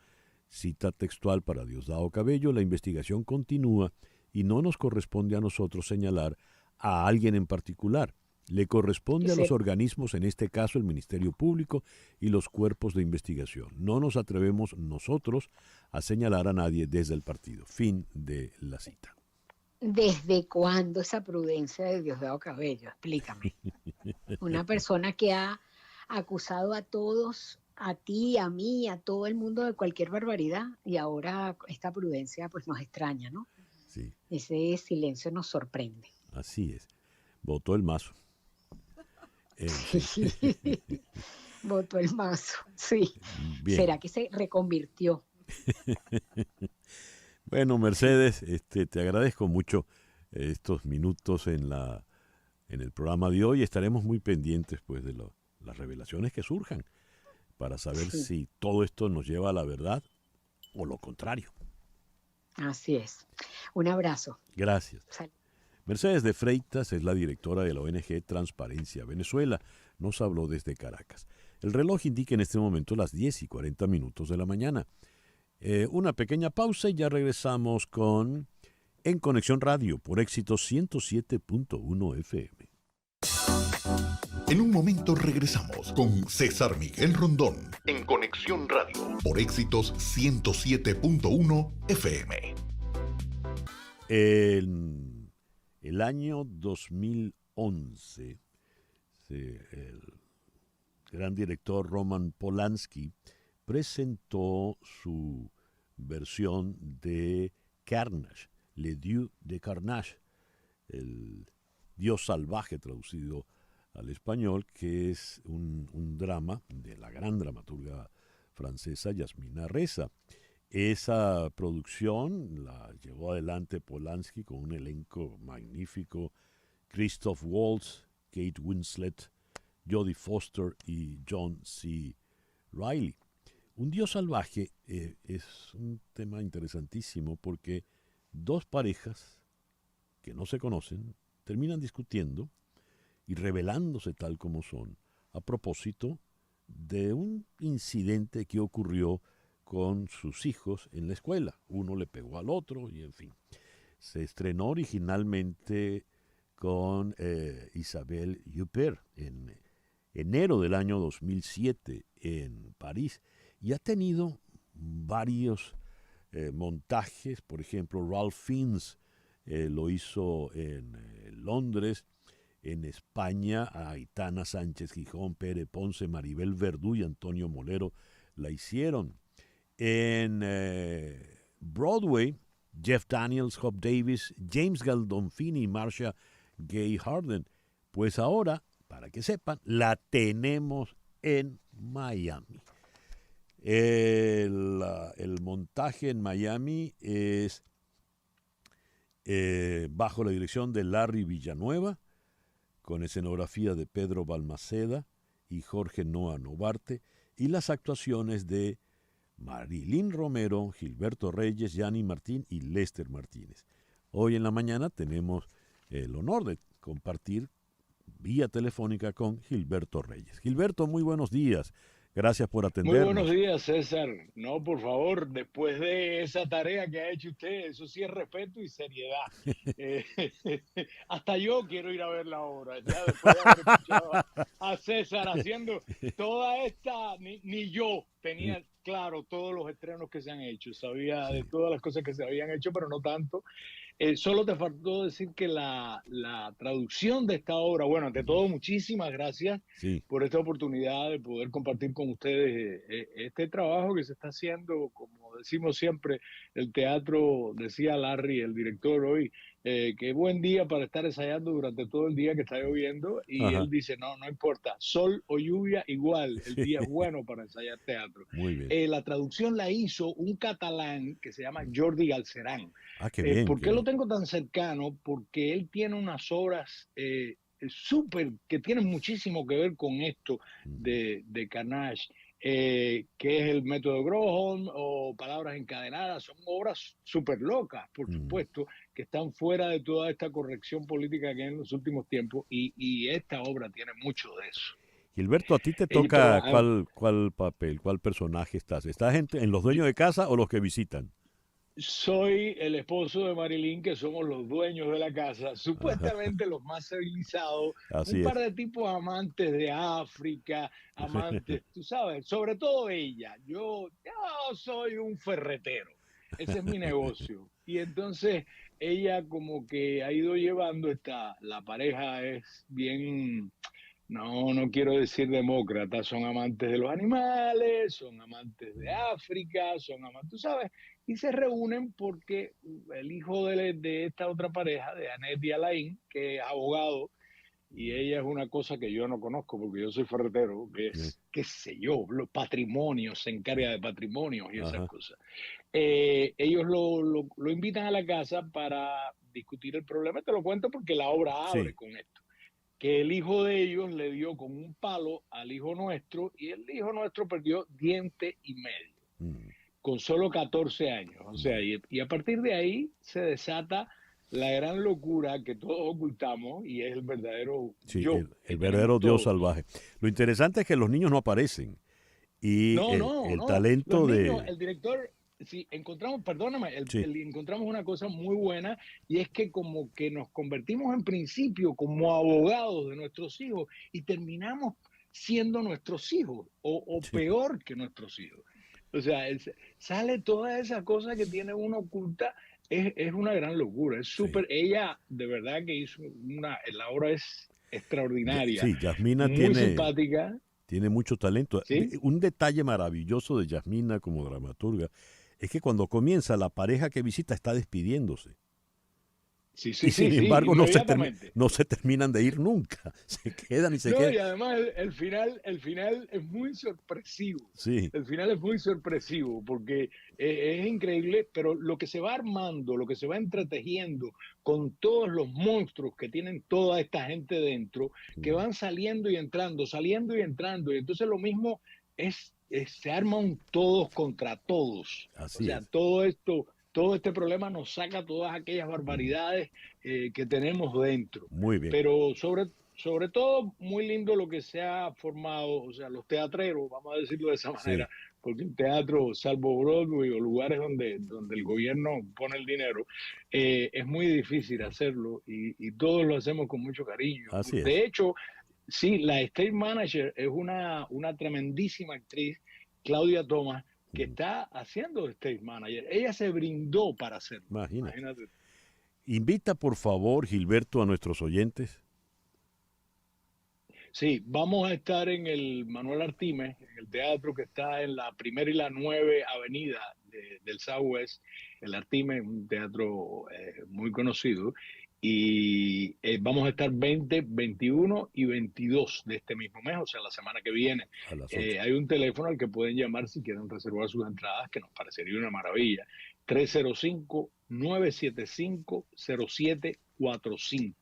Cita textual para Diosdado Cabello: la investigación continúa y no nos corresponde a nosotros señalar a alguien en particular. Le corresponde a los organismos, en este caso el Ministerio Público y los cuerpos de investigación. No nos atrevemos nosotros a señalar a nadie desde el partido. Fin de la cita. ¿Desde cuándo esa prudencia de Diosdado Cabello? Explícame. Una persona que ha acusado a todos, a ti, a mí, a todo el mundo de cualquier barbaridad, y ahora esta prudencia pues nos extraña, ¿no? Sí. Ese silencio nos sorprende. Así es. Votó el mazo. Sí. Votó el mazo, sí. Bien. ¿Será que se reconvirtió? Bueno, Mercedes, te agradezco mucho estos minutos en el programa de hoy. Estaremos muy pendientes pues de las revelaciones que surjan para saber si todo esto nos lleva a la verdad o lo contrario. Así es. Un abrazo. Gracias. Mercedes de Freitas es la directora de la ONG Transparencia Venezuela. Nos habló desde Caracas. El reloj indica en este momento las 10:40 de la mañana. Una pequeña pausa y ya regresamos con En Conexión Radio por Éxitos 107.1 FM. En un momento regresamos con César Miguel Rondón en Conexión Radio por Éxitos 107.1 FM. El año 2011, el gran director Roman Polanski presentó su versión de Carnage, Le Dieu de Carnage, el Dios salvaje traducido al español, que es un drama de la gran dramaturga francesa Yasmina Reza. Esa producción la llevó adelante Polanski con un elenco magnífico: Christoph Waltz, Kate Winslet, Jodie Foster y John C. Reilly. Un Dios salvaje es un tema interesantísimo porque dos parejas que no se conocen terminan discutiendo y revelándose tal como son a propósito de un incidente que ocurrió con sus hijos en la escuela. Uno le pegó al otro y en fin. Se estrenó originalmente con Isabelle Huppert en enero del año 2007 en París y ha tenido varios montajes. Por ejemplo, Ralph Fiennes lo hizo en Londres. En España, Aitana Sánchez Gijón, Pere Ponce, Maribel Verdú y Antonio Molero la hicieron. En Broadway, Jeff Daniels, Hope Davis, James Gandolfini y Marcia Gay Harden. Pues ahora, para que sepan, la tenemos en Miami. El montaje en Miami es bajo la dirección de Larry Villanueva, con escenografía de Pedro Balmaceda y Jorge Noa Novarte, y las actuaciones de Marilyn Romero, Gilberto Reyes, Yanni Martín y Lester Martínez. Hoy en la mañana tenemos el honor de compartir vía telefónica con Gilberto Reyes. Gilberto, muy buenos días. Gracias por Muy atendernos. buenos días, César. No, por favor, después de esa tarea que ha hecho usted, eso sí es respeto y seriedad. Eh, hasta yo quiero ir a ver la obra, ya después de haber escuchado a César haciendo toda esta, ni yo tenía claro todos los estrenos que se han hecho, sabía de todas las cosas que se habían hecho, pero no tanto. Solo te faltó decir que la traducción de esta obra, bueno, ante todo, muchísimas gracias por esta oportunidad de poder compartir con ustedes este trabajo que se está haciendo, como decimos siempre, el teatro, decía Larry, el director hoy, que buen día para estar ensayando durante todo el día que está lloviendo, y él dice, no importa, sol o lluvia igual, el día es bueno para ensayar teatro. Muy bien. La traducción la hizo un catalán que se llama Jordi Galcerán. Qué bien, ¿Por qué lo tengo tan cercano? Porque él tiene unas obras súper, que tienen muchísimo que ver con esto de Carnage, que es el método Groholm o Palabras encadenadas. Son obras súper locas, por supuesto, que están fuera de toda esta corrección política que hay en los últimos tiempos, y esta obra tiene mucho de eso. Gilberto, ¿a ti te toca cuál papel, cuál personaje estás? ¿Estás en Los Dueños de Casa o Los que Visitan? Soy el esposo de Marilyn, que somos los dueños de la casa, supuestamente los más civilizados, un par de tipos amantes de África, amantes, tú sabes, sobre todo ella. Yo soy un ferretero, ese es mi negocio. Y entonces ella como que ha ido llevando la pareja es bien, no quiero decir demócrata, son amantes de los animales, son amantes de África, son amantes, tú sabes, y se reúnen porque el hijo de esta otra pareja, de Annette y Alain, que es abogado, y ella es una cosa que yo no conozco porque yo soy ferretero, que es, qué sé yo, los patrimonios, se encarga de patrimonios y esas cosas. Ellos lo invitan a la casa para discutir el problema. Te lo cuento porque la obra abre con esto. Que el hijo de ellos le dio con un palo al hijo nuestro, y el hijo nuestro perdió diente y medio, con solo 14 años. O sea, y a partir de ahí se desata la gran locura que todos ocultamos, y es el verdadero yo. El verdadero Dios salvaje. Lo interesante es que los niños no aparecen. Y el talento los niños, el director... Sí, encontramos una cosa muy buena, y es que como que nos convertimos en principio como abogados de nuestros hijos y terminamos siendo nuestros hijos o peor que nuestros hijos. O sea, sale toda esa cosa que tiene uno oculta, es una gran locura, es súper, ella de verdad que hizo la obra es extraordinaria. Sí, Yasmina muy simpática. Tiene mucho talento. ¿Sí? Un detalle maravilloso de Yasmina como dramaturga es que cuando comienza, la pareja que visita está despidiéndose. Sí, y sin embargo no se terminan de ir nunca. Se quedan y se quedan. Y además el final es muy sorpresivo. Sí. El final es muy sorpresivo porque es increíble, pero lo que se va armando, lo que se va entretejiendo con todos los monstruos que tienen toda esta gente dentro, que van saliendo y entrando, y entonces lo mismo se arma un todos contra todos. Así o sea, todo este problema nos saca todas aquellas barbaridades que tenemos dentro. Muy bien. Pero sobre todo, muy lindo lo que se ha formado, o sea, los teatreros, vamos a decirlo de esa manera, porque el teatro, salvo Broadway o lugares donde el gobierno pone el dinero, es muy difícil hacerlo, y todos lo hacemos con mucho cariño. Así es. De hecho, sí, la stage manager es una tremendísima actriz, Claudia Thomas, que está haciendo stage manager. Ella se brindó para hacerlo. Imagínate. Invita, por favor, Gilberto, a nuestros oyentes. Sí, vamos a estar en el Manuel Artimes, en el teatro que está en la 1ª y la 9 Avenida del Southwest. El Artimes, un teatro muy conocido. Y vamos a estar 20, 21 y 22 de este mismo mes, o sea, la semana que viene. Hay un teléfono al que pueden llamar si quieren reservar sus entradas, que nos parecería una maravilla. 305-975-0745.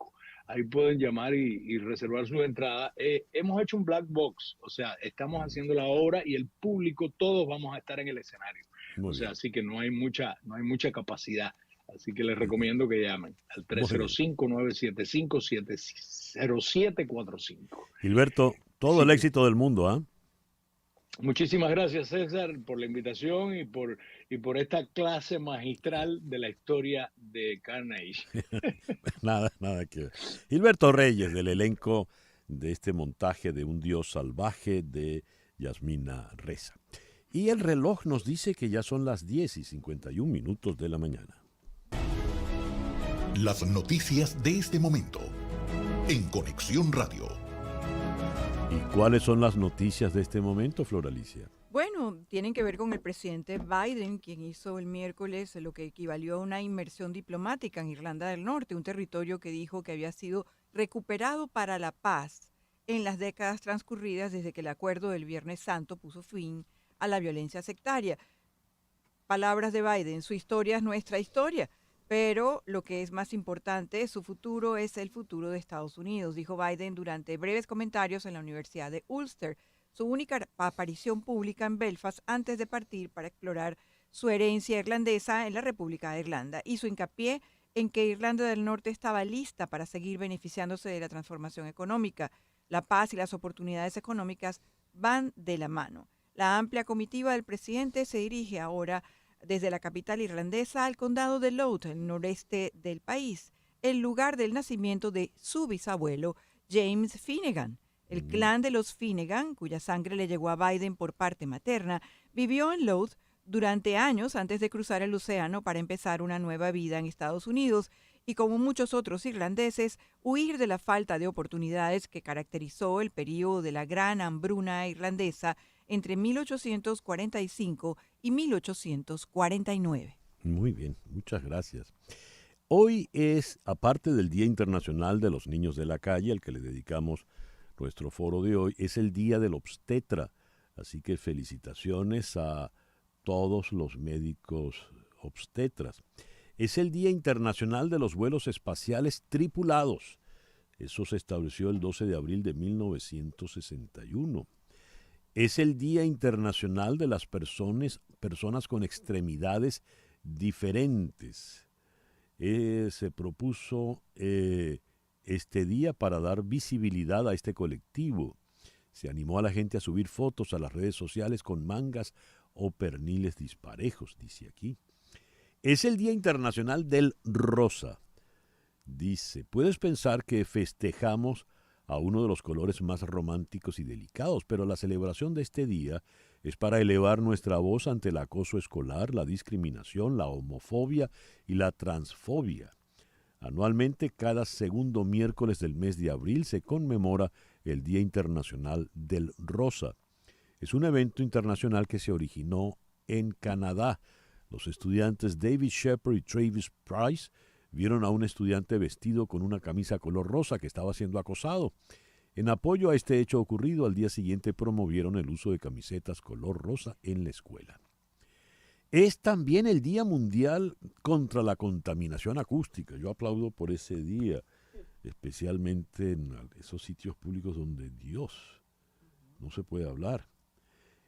Ahí pueden llamar y reservar sus entradas. Hemos hecho un black box, o sea, estamos haciendo la obra y el público, todos vamos a estar en el escenario. Así que no hay mucha capacidad. Así que les recomiendo que llamen al 305-975-0745. Gilberto, todo el éxito del mundo, ¿ah? Muchísimas gracias, César, por la invitación y por esta clase magistral de la historia de Carnage. Nada que ver. Gilberto Reyes, del elenco de este montaje de Un Dios Salvaje de Yasmina Reza. Y el reloj nos dice que ya son las 10:51 de la mañana. Las noticias de este momento en Conexión Radio. ¿Y cuáles son las noticias de este momento, Flor Alicia? Bueno, tienen que ver con el presidente Biden, quien hizo el miércoles lo que equivalió a una inmersión diplomática en Irlanda del Norte, un territorio que dijo que había sido recuperado para la paz en las décadas transcurridas desde que el acuerdo del Viernes Santo puso fin a la violencia sectaria. Palabras de Biden: su historia es nuestra historia, pero lo que es más importante, su futuro es el futuro de Estados Unidos, dijo Biden durante breves comentarios en la Universidad de Ulster, su única aparición pública en Belfast antes de partir para explorar su herencia irlandesa en la República de Irlanda. Hizo hincapié en que Irlanda del Norte estaba lista para seguir beneficiándose de la transformación económica. La paz y las oportunidades económicas van de la mano. La amplia comitiva del presidente se dirige ahora desde la capital irlandesa al condado de Louth, el noreste del país, el lugar del nacimiento de su bisabuelo, James Finnegan. El clan de los Finnegan, cuya sangre le llegó a Biden por parte materna, vivió en Louth durante años antes de cruzar el océano para empezar una nueva vida en Estados Unidos y, como muchos otros irlandeses, huir de la falta de oportunidades que caracterizó el período de la gran hambruna irlandesa entre 1845 y 1849. Muy bien, muchas gracias. Hoy es, aparte del Día Internacional de los Niños de la Calle, al que le dedicamos nuestro foro de hoy, es el Día del Obstetra. Así que felicitaciones a todos los médicos obstetras. Es el Día Internacional de los Vuelos Espaciales Tripulados. Eso se estableció el 12 de abril de 1961. Es el Día Internacional de las personas con extremidades diferentes. Se propuso este día para dar visibilidad a este colectivo. Se animó a la gente a subir fotos a las redes sociales con mangas o perniles disparejos, dice aquí. Es el Día Internacional del Rosa. Dice, puedes pensar que festejamos a uno de los colores más románticos y delicados, pero la celebración de este día es para elevar nuestra voz ante el acoso escolar, la discriminación, la homofobia y la transfobia. Anualmente, cada segundo miércoles del mes de abril se conmemora el Día Internacional del Rosa. Es un evento internacional que se originó en Canadá. Los estudiantes David Shepard y Travis Price vieron a un estudiante vestido con una camisa color rosa que estaba siendo acosado. En apoyo a este hecho ocurrido, al día siguiente promovieron el uso de camisetas color rosa en la escuela. Es también el Día Mundial contra la Contaminación Acústica. Yo aplaudo por ese día, especialmente en esos sitios públicos donde Dios no se puede hablar.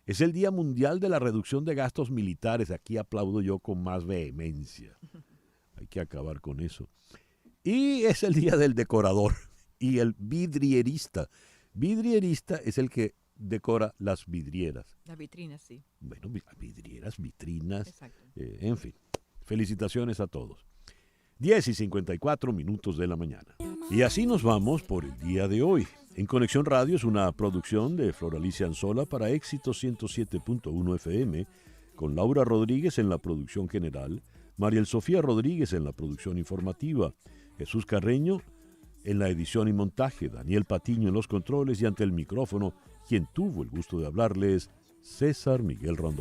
Es el Día Mundial de la Reducción de Gastos Militares. Aquí aplaudo yo con más vehemencia. Hay que acabar con eso. Y es el Día del Decorador y el vidrierista. Vidrierista es el que decora las vidrieras. Las vitrinas, sí. Bueno, vidrieras, vitrinas. Exacto. En fin, felicitaciones a todos. 10:54 de la mañana. Y así nos vamos por el día de hoy. En Conexión Radio es una producción de Flor Alicia Anzola para Éxito 107.1 FM, con Laura Rodríguez en la producción general, Mariel Sofía Rodríguez en la producción informativa, Jesús Carreño en la edición y montaje, Daniel Patiño en los controles y ante el micrófono, quien tuvo el gusto de hablarles, César Miguel Rondón.